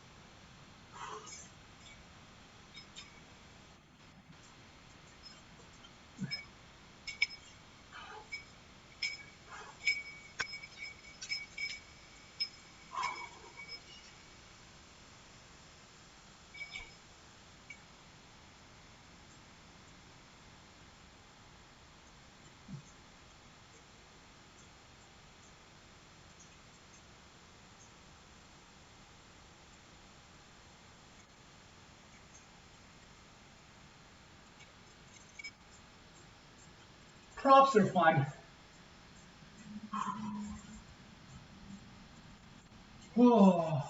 Props are fun. Oh.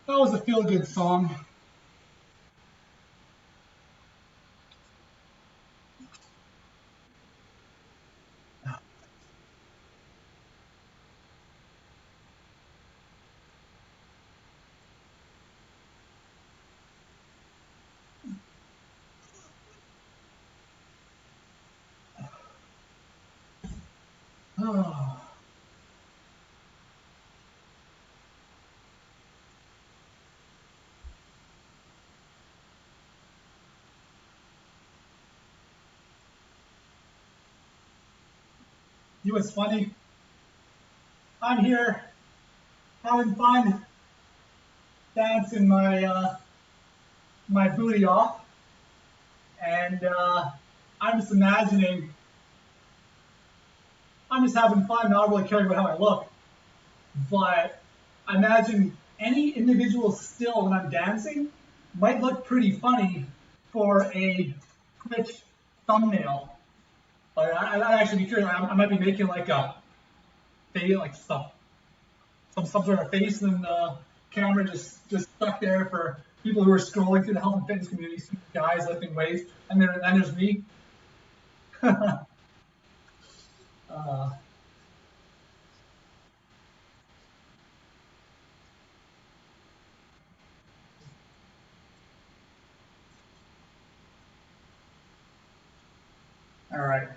That was a feel-good song. You know what's funny? I'm here having fun dancing my booty off, and I'm just imagining. I'm just having fun, not really caring about how I look. But I imagine any individual still when I'm dancing might look pretty funny for a Twitch thumbnail. Like, I'd actually be curious. I might be making like a face, like some sort of face, and the camera just stuck there for people who are scrolling through the health and fitness community, see guys lifting weights, and then there's me. uh, all right.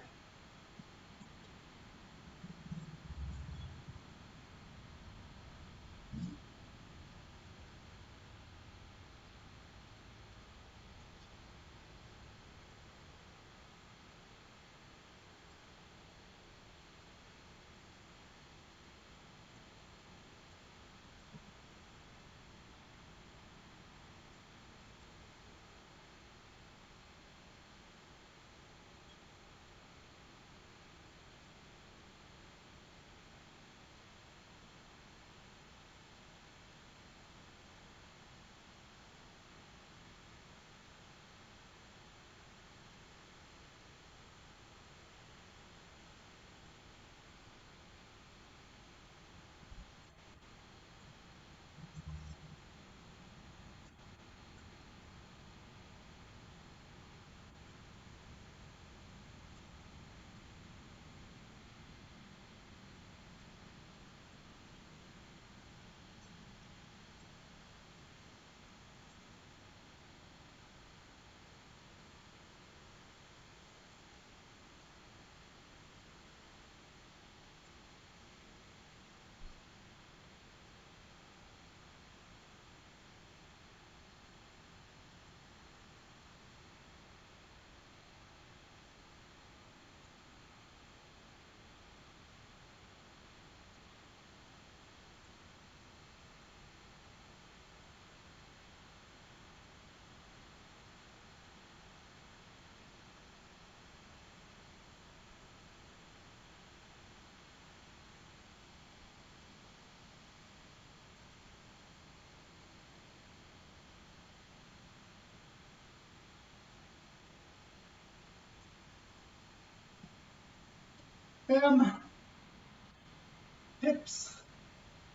Hips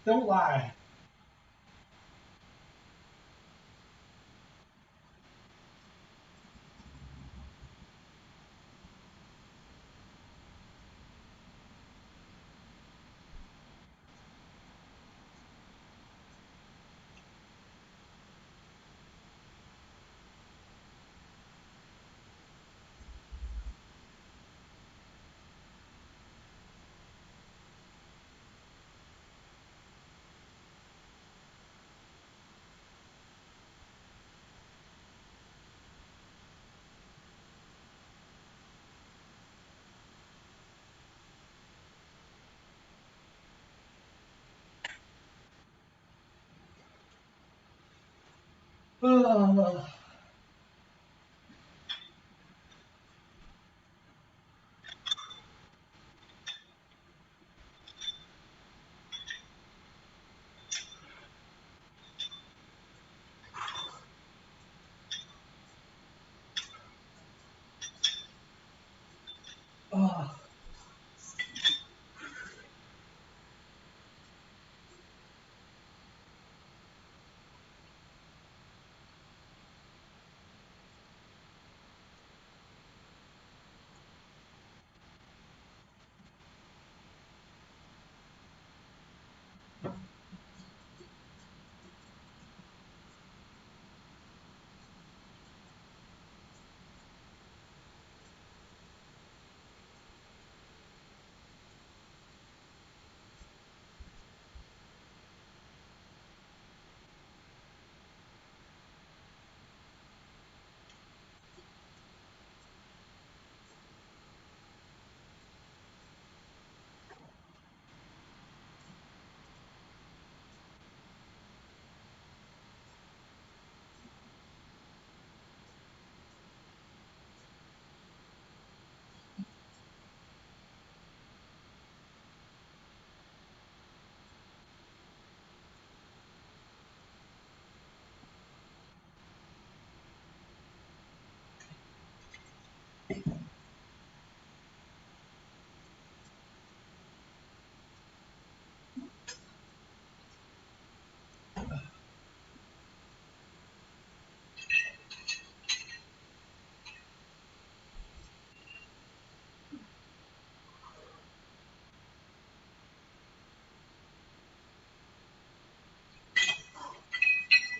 don't lie. Oh, oh.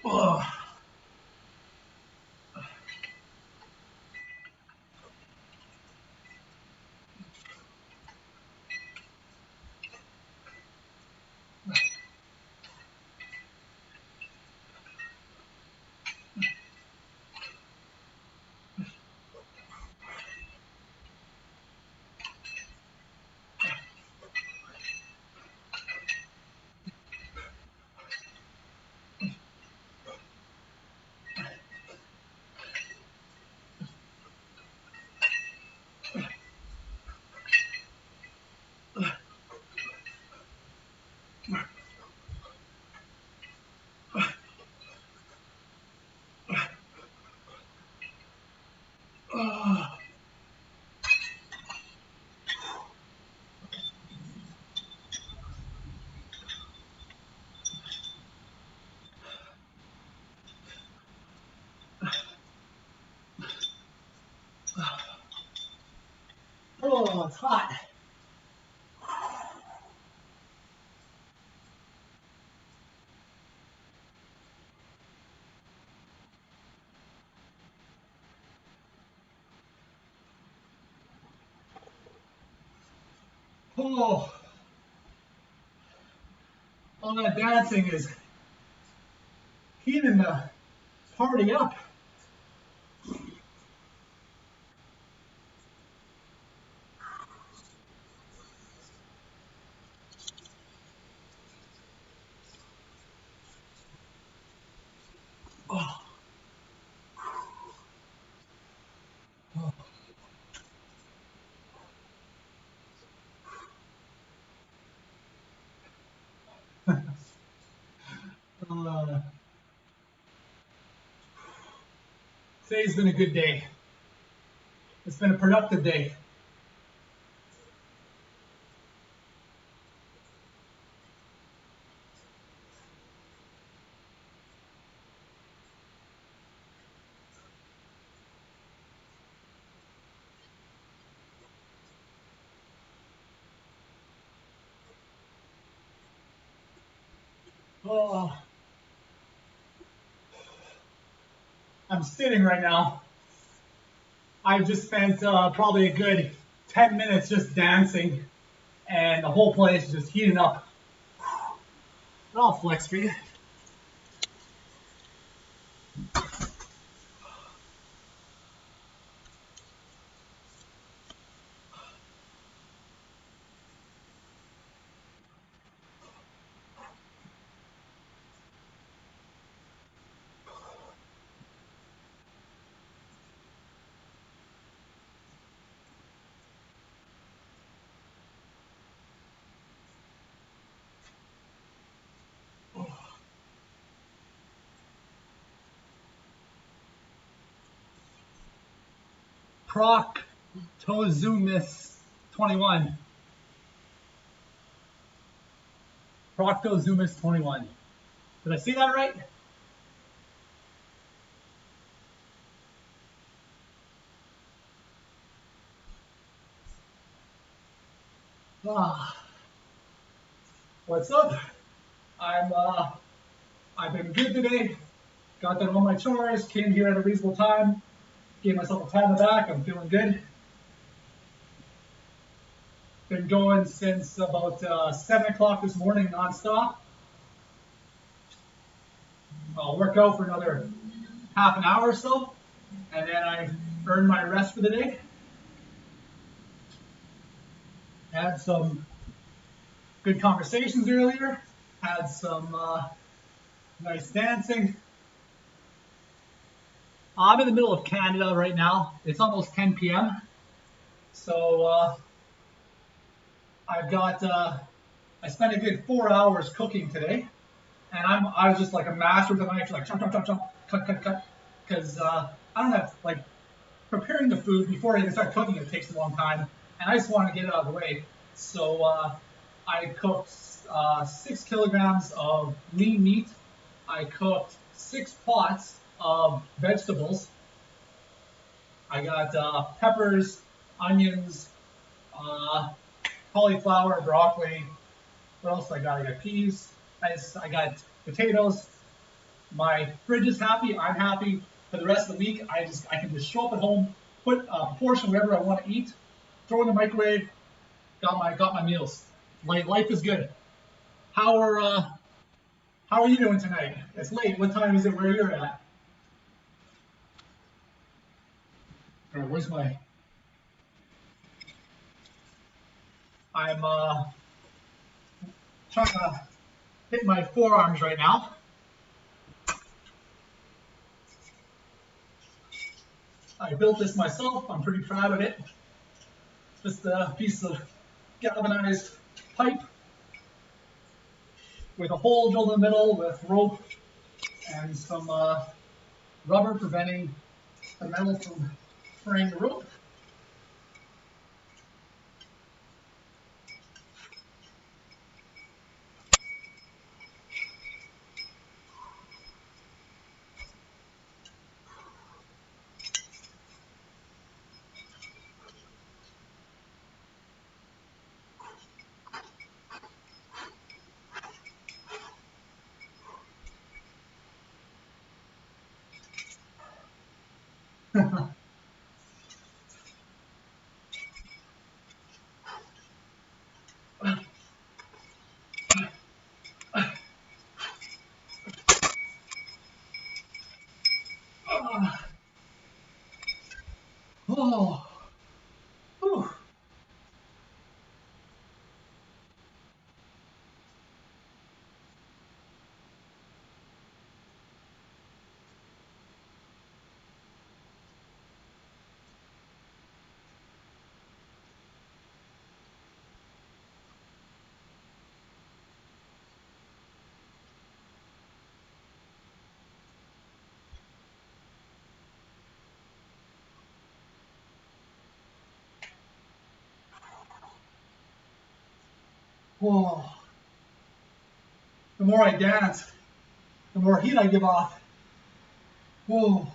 Ugh. Oh, it's hot. Oh, all that dancing is heating the party up. Oh, oh. Uh, today's been a good day. It's been a productive day. Oh, I'm sitting right now. I've just spent probably a good 10 minutes just dancing, and the whole place is just heating up. I'll flex for you. Proctozoonus 21. Proctozoonus 21. Did I see that right? Ah, what's up? I've been good today. Got done all my chores. Came here at a reasonable time. Gave myself a pat on the back. I'm feeling good. Been going since about 7 o'clock this morning nonstop. I'll work out for another half an hour or so, and then I earn my rest for the day. Had some good conversations earlier. Had some nice dancing. I'm in the middle of Canada right now. It's almost 10 p.m. So I spent a good 4 hours cooking today, and I was just like a master with a knife, like chomp, chomp, chomp, chomp, cut, cut, cut, because I don't have like preparing the food before I even start cooking. It takes a long time, and I just want to get it out of the way. So I cooked 6 kilograms of lean meat. I cooked 6 pots of vegetables. I got peppers, onions, cauliflower, broccoli. What else I got? I got peas. I got potatoes. My fridge is happy. I'm happy. For the rest of the week, I can just show up at home, put a portion wherever I want to eat, throw in the microwave, got my meals. Life is good. How are you doing tonight? It's late. What time is it where you're at? All right, where's my? I'm trying to hit my forearms right now. I built this myself. I'm pretty proud of it. Just a piece of galvanized pipe with a hole drilled in the middle with rope and some rubber preventing the metal from fraying the rope. Oh, whew. Whoa. The more I dance, the more heat I give off. Whoa.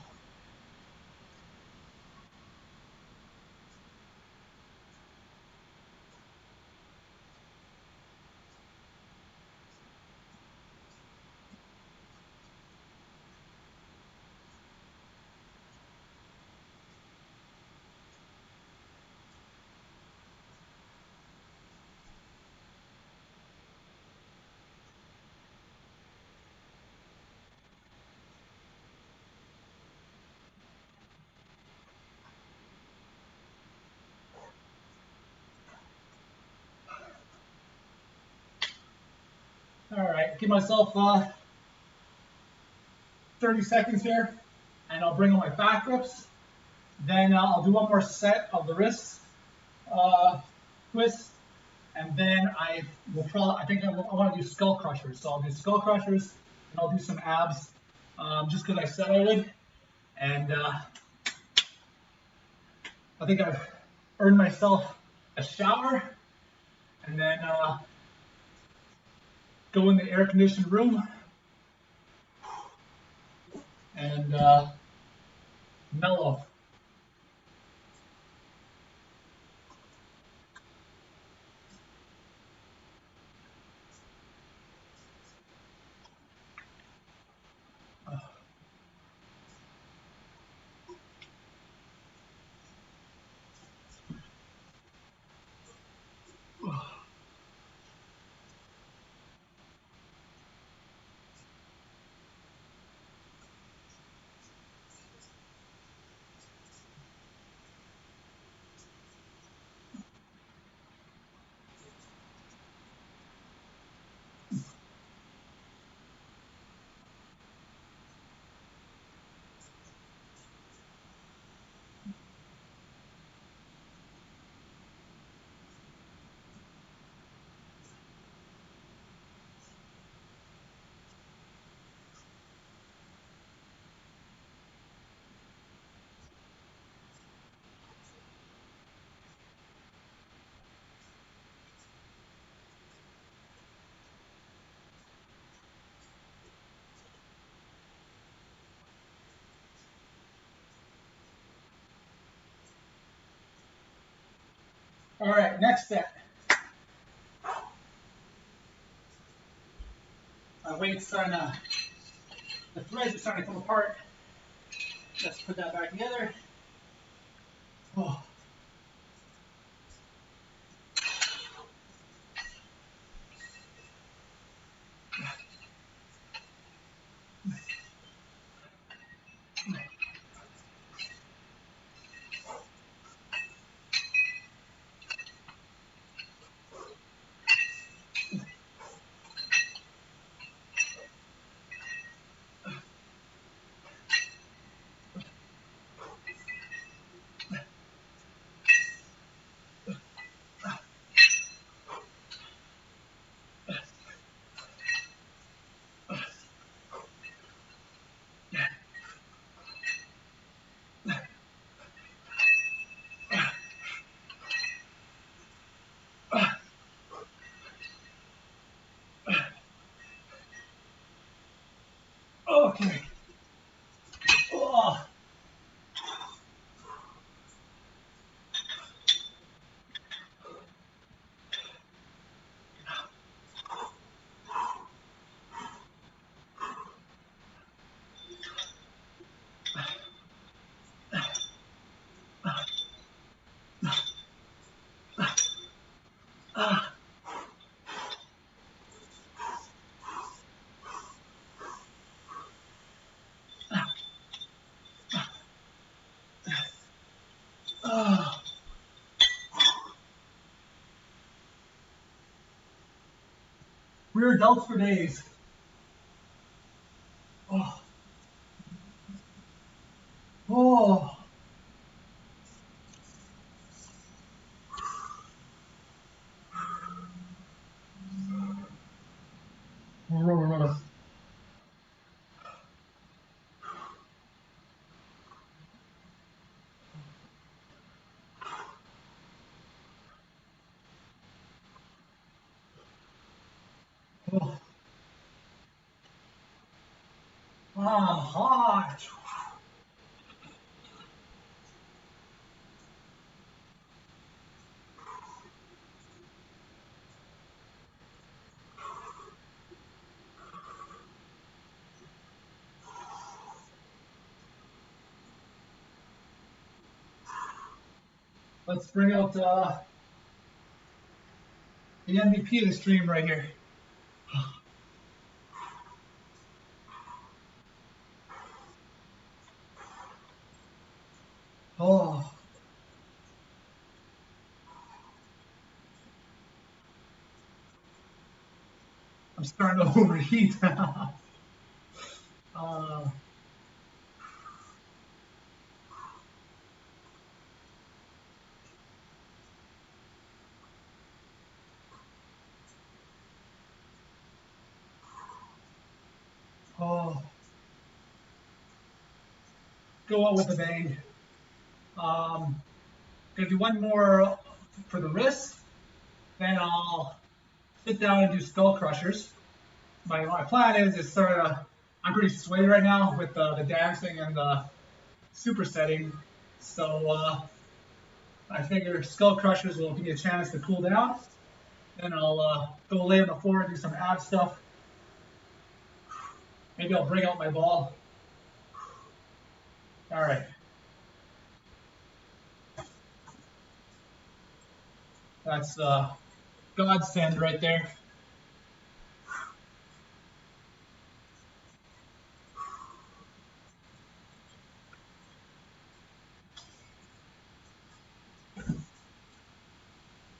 All right, give myself 30 seconds here, and I'll bring on my back grips. Then I'll do one more set of the wrist twists, and then I think I want to do skull crushers. So I'll do skull crushers, and I'll do some abs, just because I said I would. And I think I've earned myself a shower, and then go in the air-conditioned room and mellow. All right, next set. My weight's starting to The threads are starting to come apart. Let's put that back together. Oh. Okay. Oh. We were adults for days. Oh. Oh. Oh. Hot. Let's bring out the MVP of the stream right here. Oh. I'm starting to overheat. uh, oh. Go out with a bang. Gonna do one more for the wrist, then I'll sit down and do skull crushers. My plan is sort of, I'm pretty sweaty right now with the dancing and the supersetting, so I figure skull crushers will give me a chance to cool down. Then I'll go lay on the floor and do some ab stuff. Maybe I'll bring out my ball. All right. That's godsend right there.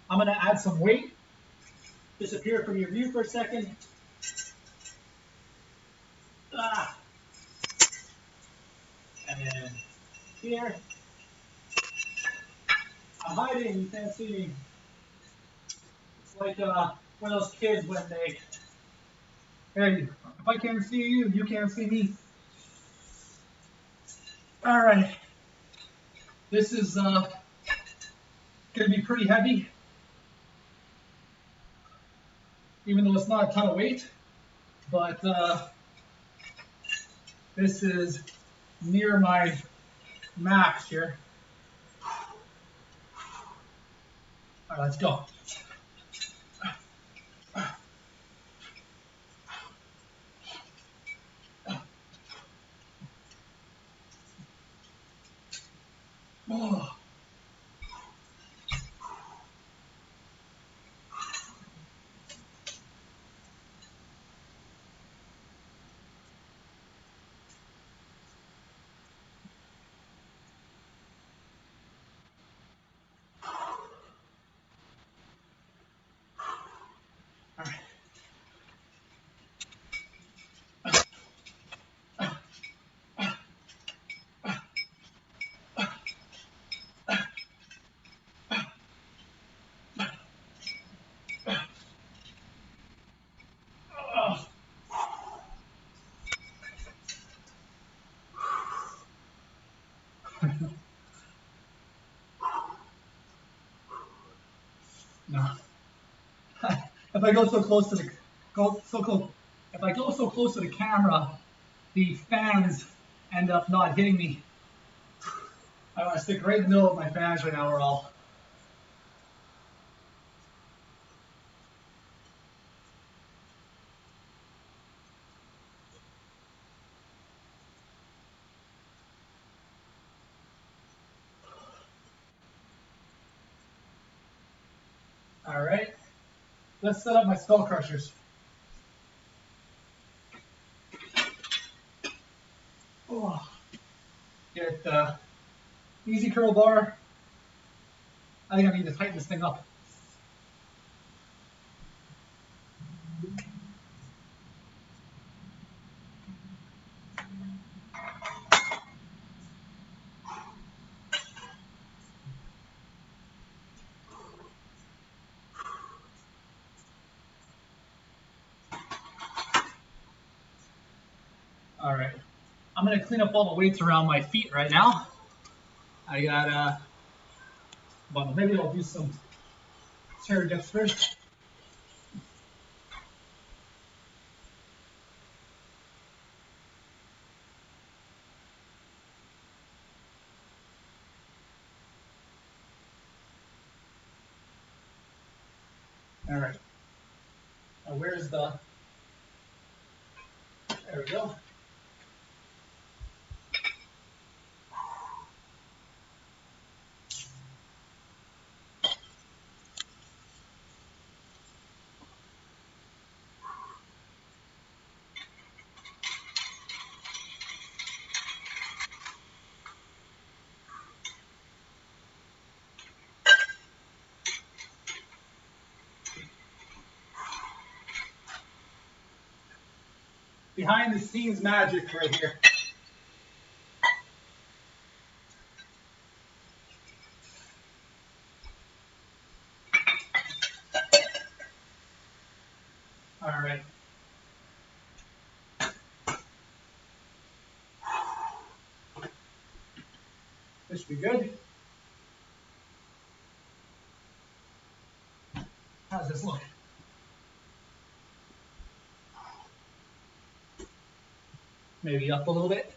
I'm gonna add some weight. Disappear from your view for a second. Ah. And then here. I'm hiding, you can't see me. It's like one of those kids when they, hey, if I can't see you, you can't see me. All right. This is gonna be pretty heavy, even though it's not a ton of weight, but this is near my max here. All right, let's go. if I go so close to the if I go so close to the camera, the fans end up not hitting me. I want to stick right in the middle of my fans right now, or all. All right, let's set up my skull crushers. Oh. Get easy curl bar. I think I need to tighten this thing up. All right, I'm gonna clean up all the weights around my feet right now. I got well, maybe I'll do some chair dips first. All right. Now where's the? There we go. Behind the scenes magic right here. All right. This should be good. How does this look? Maybe up a little bit.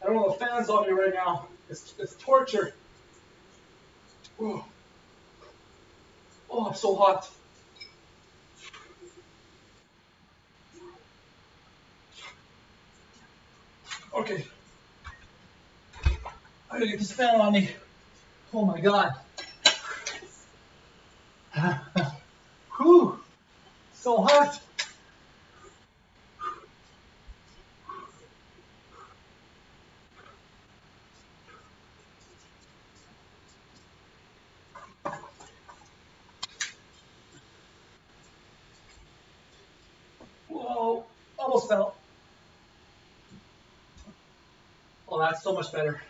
I don't know the fans on me right now. It's torture. Oh, I'm so hot. Okay. I gotta get this fan on me. Oh my god. Whew. So hot. Whoa. Almost fell. Oh, that's so much better.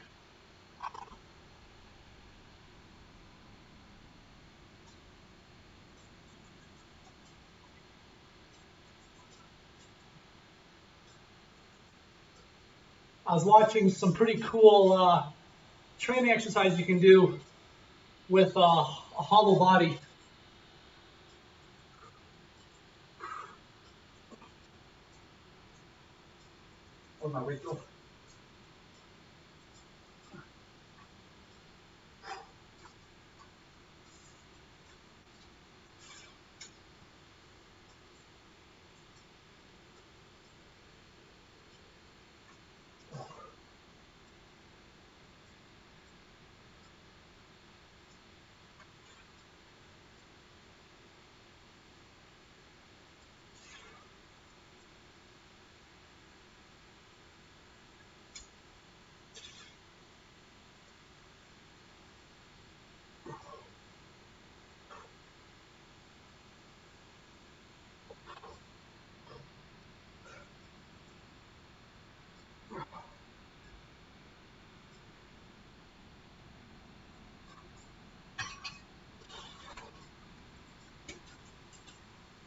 I was watching some pretty cool training exercise you can do with a hollow body. Where'd my weight go?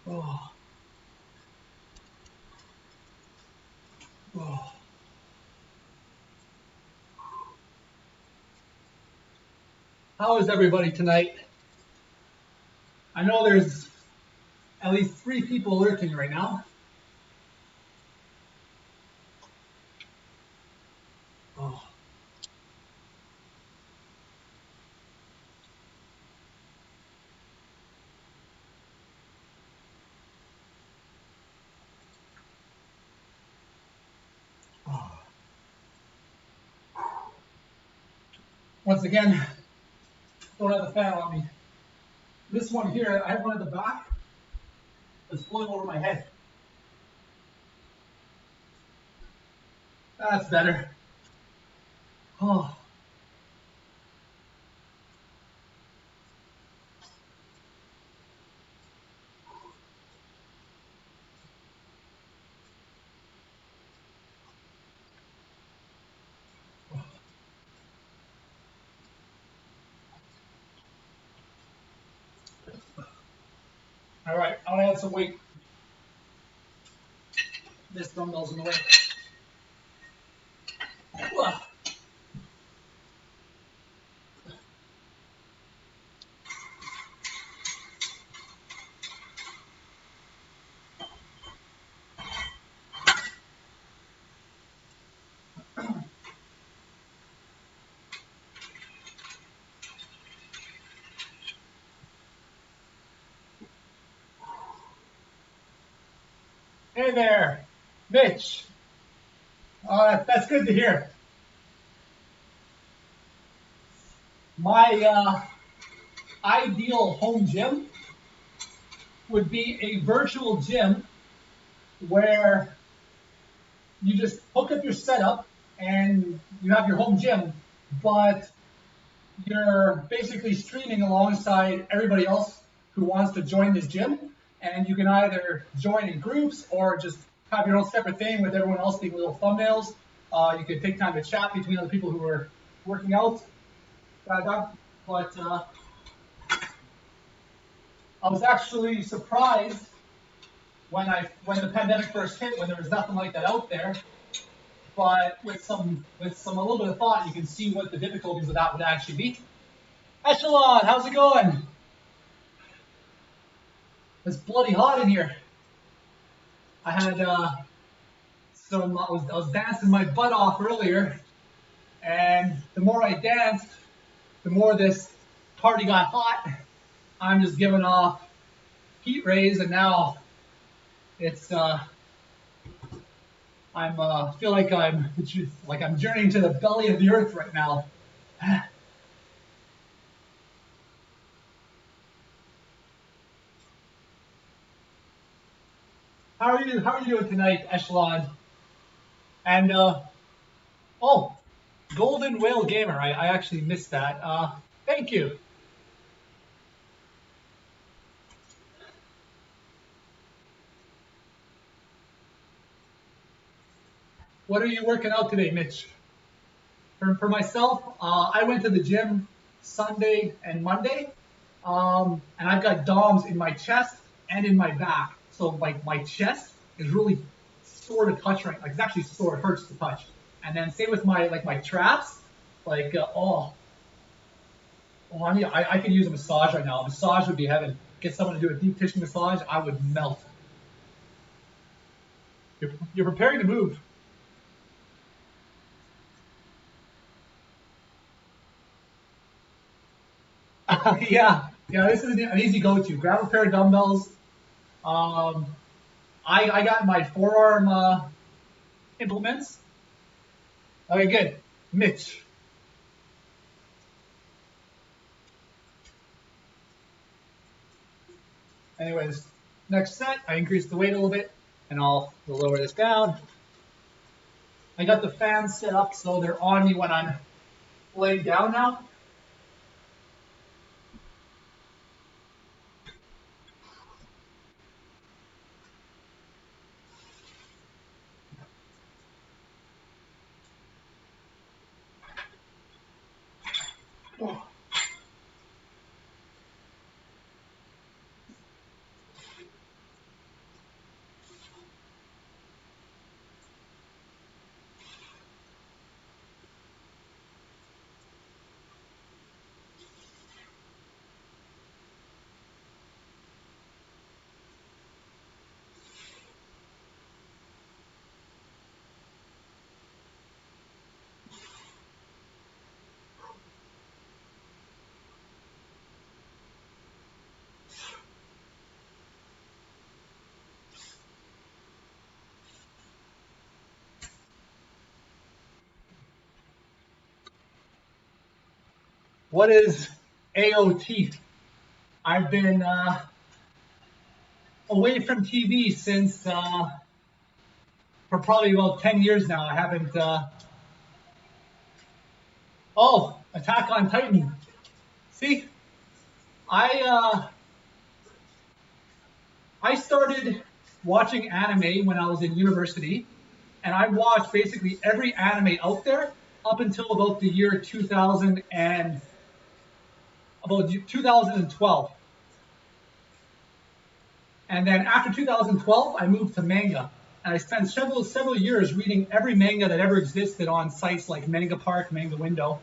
Oh. Oh. How is everybody tonight? I know there's at least 3 people lurking right now. Oh. Oh. Once again, don't have the fan on me. This one here, I have one at the back that's blowing over my head. That's better. Oh. All right, I'm gonna add some weight. This dumbbell's in the way. Hey there, Mitch. That's good to hear. My ideal home gym would be a virtual gym where you just hook up your setup and you have your home gym, but you're basically streaming alongside everybody else who wants to join this gym. And you can either join in groups or just have your own separate thing with everyone else being little thumbnails. You can take time to chat between other people who are working out. But I was actually surprised when the pandemic first hit, when there was nothing like that out there. But with a little bit of thought, you can see what the difficulties of that would actually be. Echelon, how's it going? It's bloody hot in here. I had I was dancing my butt off earlier, and the more I danced, the more this party got hot. I'm just giving off heat rays, and now it's feel like I'm journeying to the belly of the earth right now. How are you doing tonight, Echelon? And oh, Golden Whale Gamer. I actually missed that. Thank you. What are you working out today, Mitch? For myself, I went to the gym Sunday and Monday, and I've got DOMS in my chest and in my back. So like my chest is really sore to touch right, like it's actually sore. It hurts to touch. And then same with my traps, I could use a massage right now. A massage would be heaven. Get someone to do a deep tissue massage, I would melt. You're preparing to move. Yeah, this is an easy go-to. Grab a pair of dumbbells. Um, I got my forearm implements. Okay, good. Mitch. Anyways, next set, I increase the weight a little bit, and I'll lower this down. I got the fans set up so they're on me when I'm laying down now. Oh. What is AOT? I've been away from TV since for probably about 10 years now. I haven't. Oh, Attack on Titan. See, I I started watching anime when I was in university, and I watched basically every anime out there up until about the year 2000 and about 2012. And then after 2012, I moved to manga, and I spent several years reading every manga that ever existed on sites like Manga Park, Manga Window.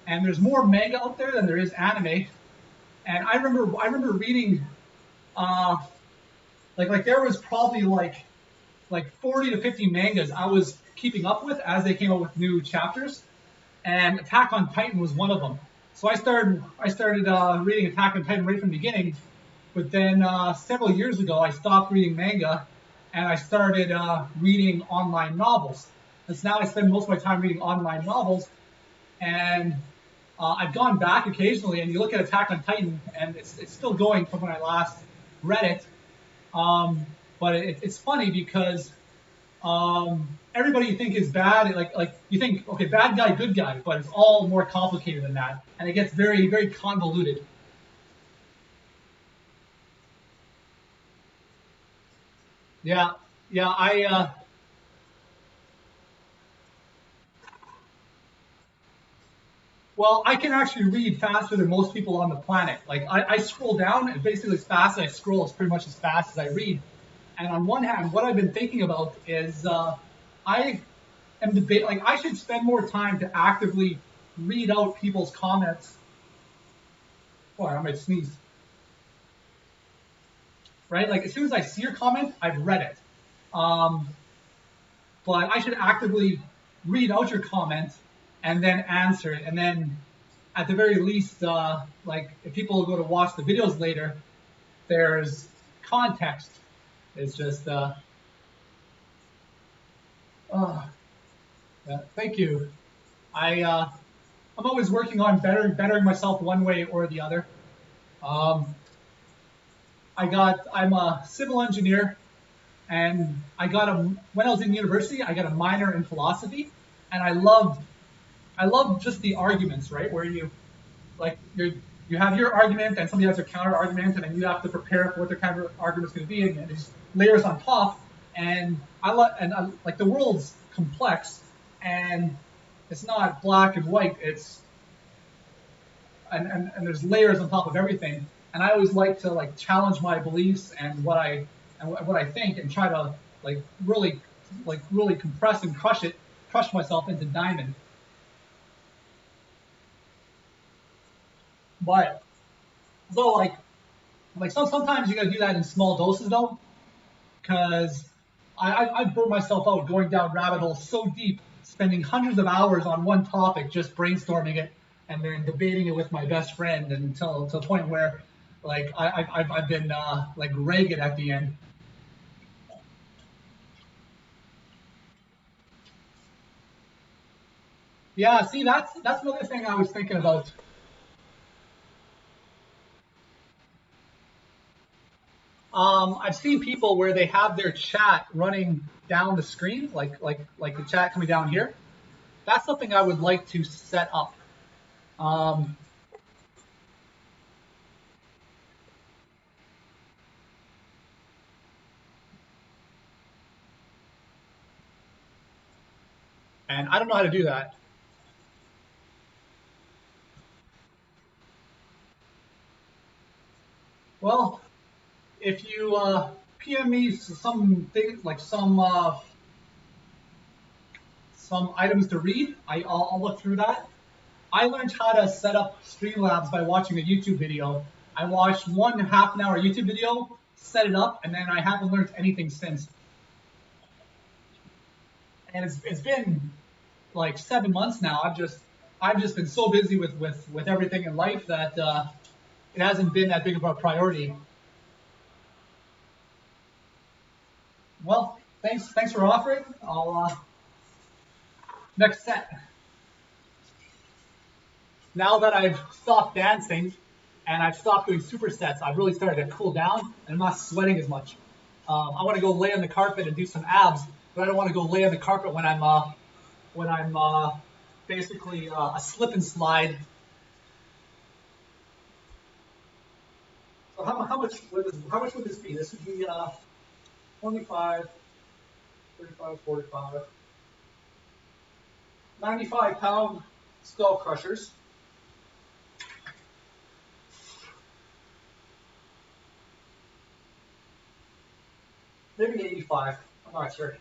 And there's more manga out there than there is anime. And I remember reading, like there was probably like 40 to 50 mangas I was keeping up with as they came out with new chapters, and Attack on Titan was one of them. So I started reading Attack on Titan right from the beginning, but then several years ago I stopped reading manga, and I started reading online novels. And so now I spend most of my time reading online novels, and I've gone back occasionally, and you look at Attack on Titan, and it's still going from when I last read it. But it's funny because everybody you think is bad, like you think, okay, bad guy, good guy, but it's all more complicated than that, and it gets very, very convoluted. Yeah, yeah, well, I can actually read faster than most people on the planet. Like I scroll down, and basically as fast as I scroll is pretty much as fast as I read. And on one hand, what I've been thinking about is I am debate like I should spend more time to actively read out people's comments. Boy, I might sneeze. Right? Like as soon as I see your comment, I've read it. Um, but I should actively read out your comment and then answer it. And then at the very least, like if people go to watch the videos later, there's context. It's just, oh, yeah, thank you. I'm always working on bettering myself one way or the other. Um, I'm a civil engineer, and when I was in university, I got a minor in philosophy, and I loved just the arguments, right? Where you have your argument, and somebody has their counter argument, and then you have to prepare for what their counter argument is going to be, and there's layers on top. And like the world's complex, and it's not black and white. It's and there's layers on top of everything. And I always like to like challenge my beliefs and what I think, and try to like really compress and crush myself into diamond. But though sometimes you gotta do that in small doses though, because I burn myself out going down rabbit holes so deep, spending hundreds of hours on one topic, just brainstorming it and then debating it with my best friend until to the point where like I've been like ragged at the end. Yeah, see, that's another thing I was thinking about. I've seen people where they have their chat running down the screen, like the chat coming down here. That's something I would like to set up. Um, and I don't know how to do that. Well, if you PM me some things like some items to read, I'll look through that. I learned how to set up Streamlabs by watching a YouTube video. I watched one half an hour YouTube video, set it up, and then I haven't learned anything since. And it's been like 7 months now. I've just been so busy with everything in life that it hasn't been that big of a priority. Well, thanks for offering. I'll next set. now that I've stopped dancing and I've stopped doing supersets, I've really started to cool down and I'm not sweating as much. I want to go lay on the carpet and do some abs, but I don't want to go lay on the carpet when I'm basically a slip and slide. So how much would this be? This would be 25, 35, 45, 95-pound skull crushers. Maybe 85. I'm not sure.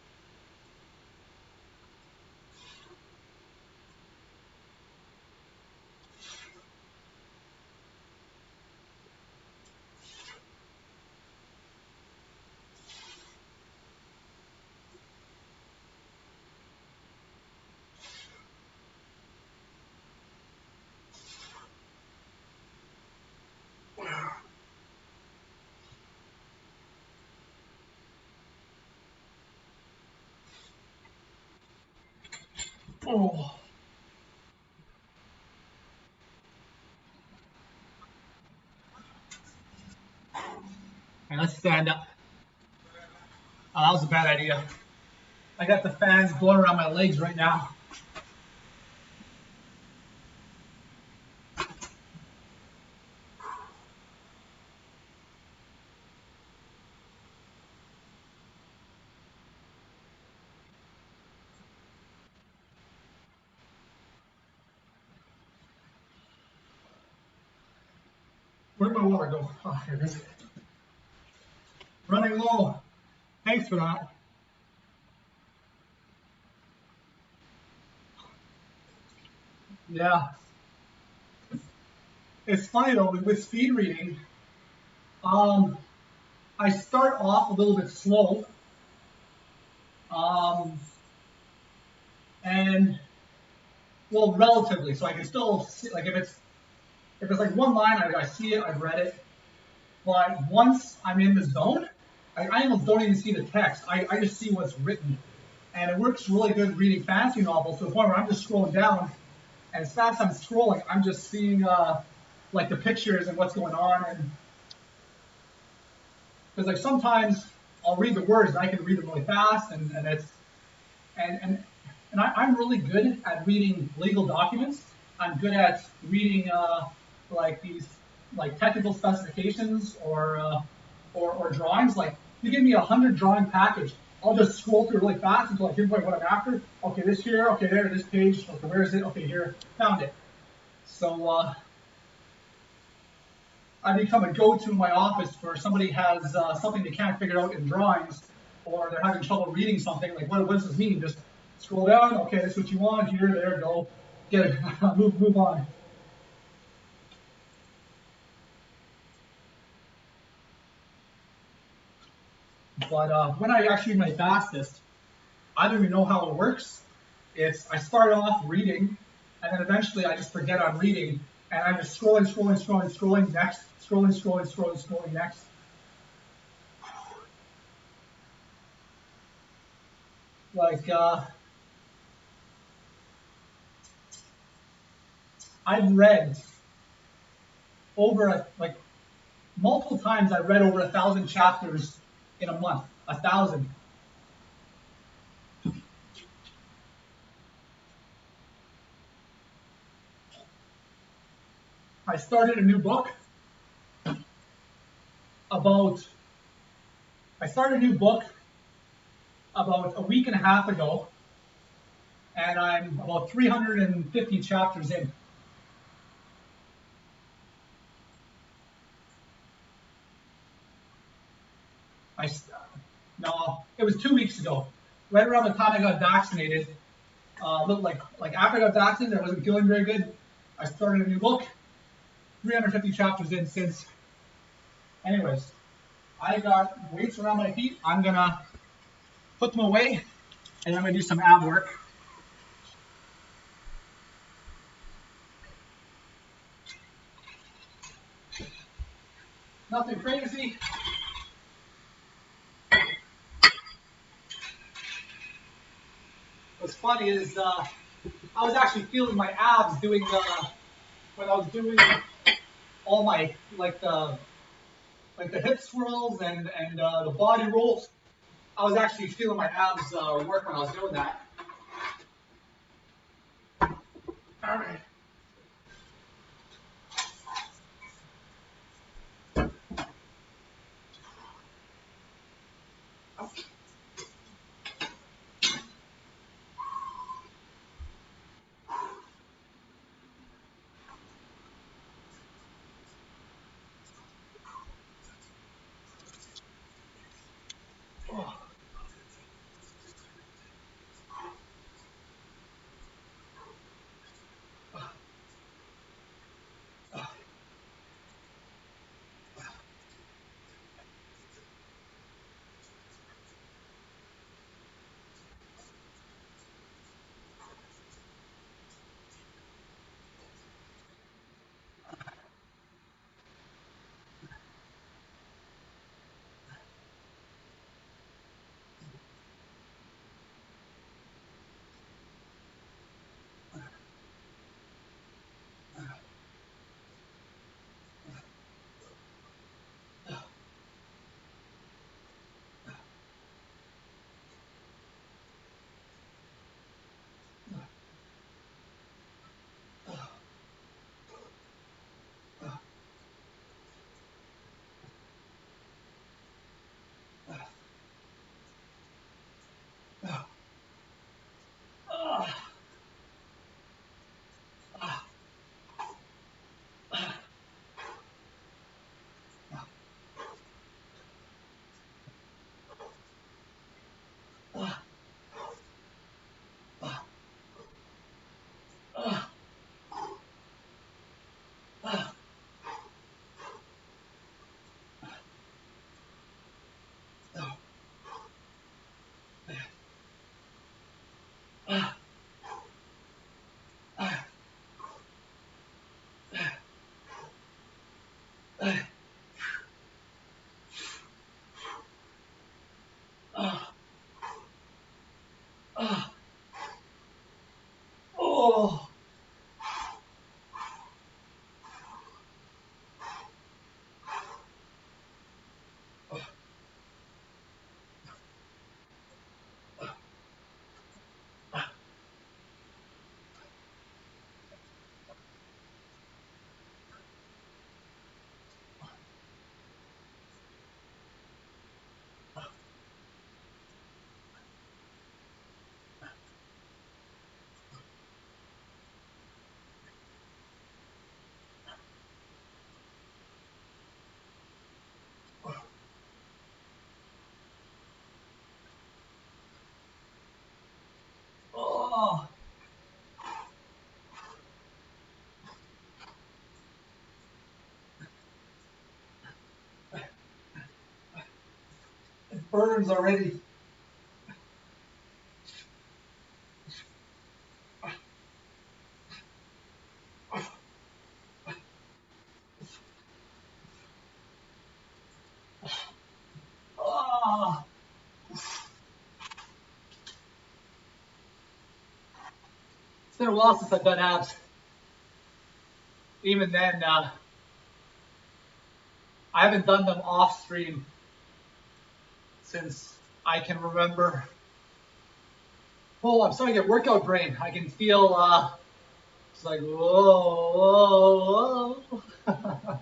Oh. And let's stand up. Oh, that was a bad idea. I got the fans blowing around my legs right now. Where'd my water go? Oh, here it is. Running low. Thanks for that. Yeah. It's funny though, with speed reading, I start off a little bit slow, and well, relatively, so I can still see, like if it's like one line, I see it, I've read it, but once I'm in the zone, I almost don't even see the text. I just see what's written, and it works really good reading fantasy novels to the point where I'm just scrolling down, and as fast as I'm scrolling, I'm just seeing like the pictures and what's going on, and because like sometimes I'll read the words and I can read them really fast, and it's and I'm really good at reading legal documents. I'm good at reading like these like technical specifications or drawings. Like you give me 100 drawing package, I'll just scroll through really fast until I pinpoint what I'm after. Okay, this here. Okay, there. This page. Okay, where is it? Okay, here. Found it. So I become a go-to in my office where somebody has something they can't figure out in drawings, or they're having trouble reading something. Like, what does this mean? Just scroll down. Okay, that's what you want. Here, there, go. Get it. move on. But when I actually read my fastest, I don't even know how it works. It's I start off reading, and then eventually I just forget I'm reading, and I'm just scrolling, next, scrolling, next. Like I've read over like multiple times. I've read over 1,000 chapters in a month. 1,000. I started a new book about. I started a new book about a week and a half ago, and I'm about 350 chapters in. I No, it was 2 weeks ago, right around the time I got vaccinated. Like after I got vaccinated, I wasn't feeling very good. I started a new book, 350 chapters in since. Anyways, I got weights around my feet. I'm gonna put them away, and I'm gonna do some ab work. Nothing crazy. What's funny is I was actually feeling my abs doing when I was doing all my like the hip swirls and the body rolls, I was actually feeling my abs work when I was doing that. All right. Oh. Oh. Oh. It burns already. Oh. It's been a while since I've done abs. Even then, I haven't done them off stream since I can remember. Oh, I'm starting to get workout brain. I can feel it's like whoa, whoa, whoa.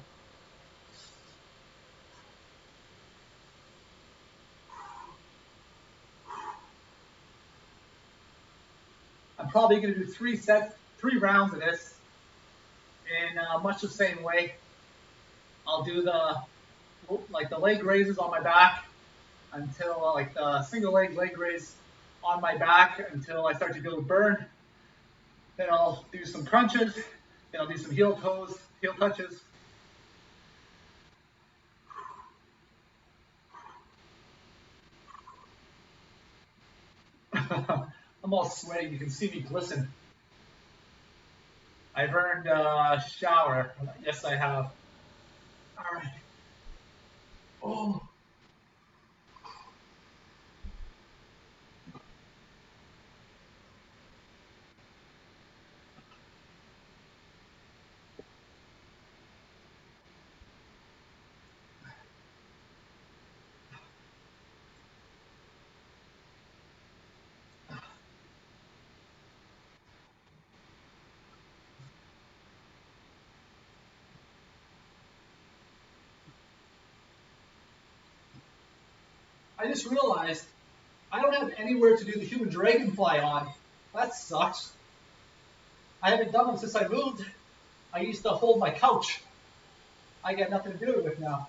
I'm probably going to do 3 sets, 3 rounds of this in much the same way. I'll do the leg raises on my back until like the single leg raise on my back until I start to feel the burn. Then I'll do some crunches. Then I'll do some heel touches. I'm all sweaty. You can see me glisten. I've earned a shower. Yes, I have. All right. Oh. I just realized I don't have anywhere to do the human dragonfly on. That sucks. I haven't done them since I moved. I used to hold my couch. I got nothing to do it with now.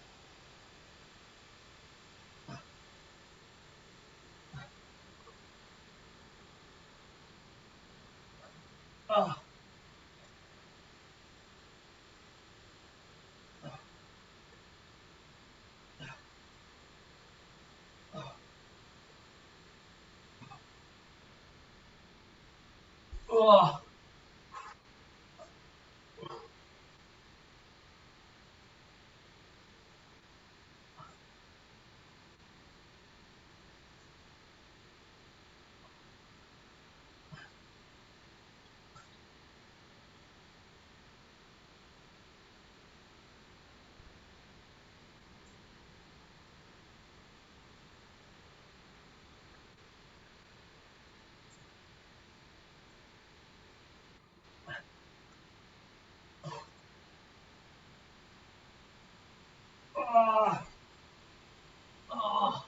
Oh, oh, oh, oh,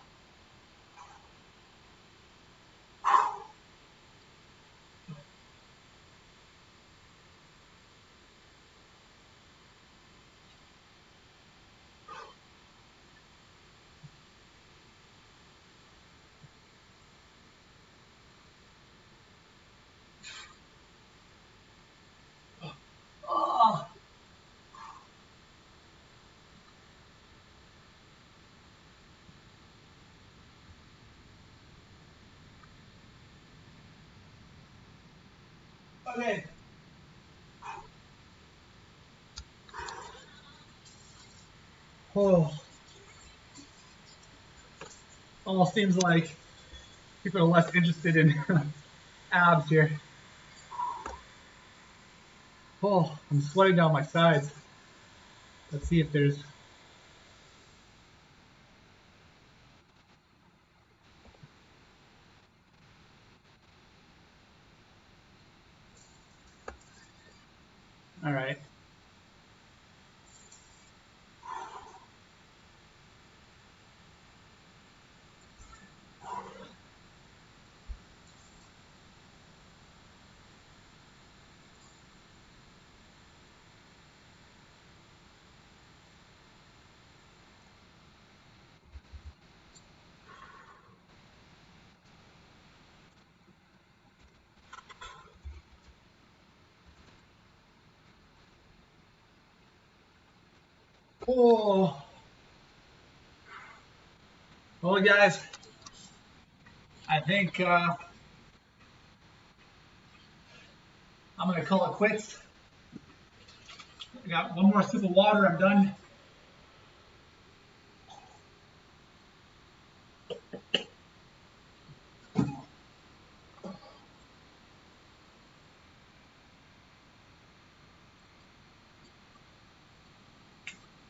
oh. Okay. Oh, almost seems like people are less interested in abs here. Oh, I'm sweating down my sides. Let's see if there's. All right. Oh, well, guys, I think I'm gonna call it quits. I got one more sip of water. I'm done.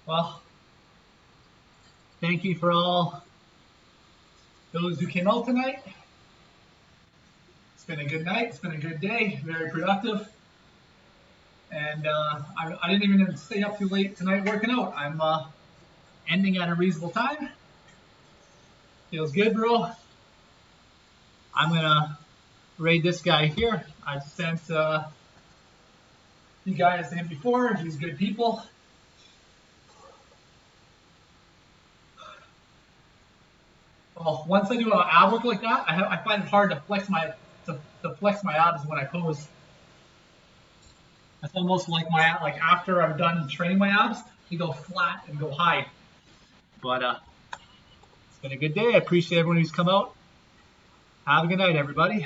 Well, thank you for all those who came out tonight. It's been a good night. It's been a good day. Very productive. And I didn't even stay up too late tonight working out. I'm ending at a reasonable time. Feels good, bro. I'm gonna raid this guy here. I've sent you guys to him before. He's good people. Well, once I do an ab work like that, I find it hard to flex my abs when I pose. It's almost like after I'm done training my abs, you go flat and go high. But it's been a good day. I appreciate everyone who's come out. Have a good night, everybody.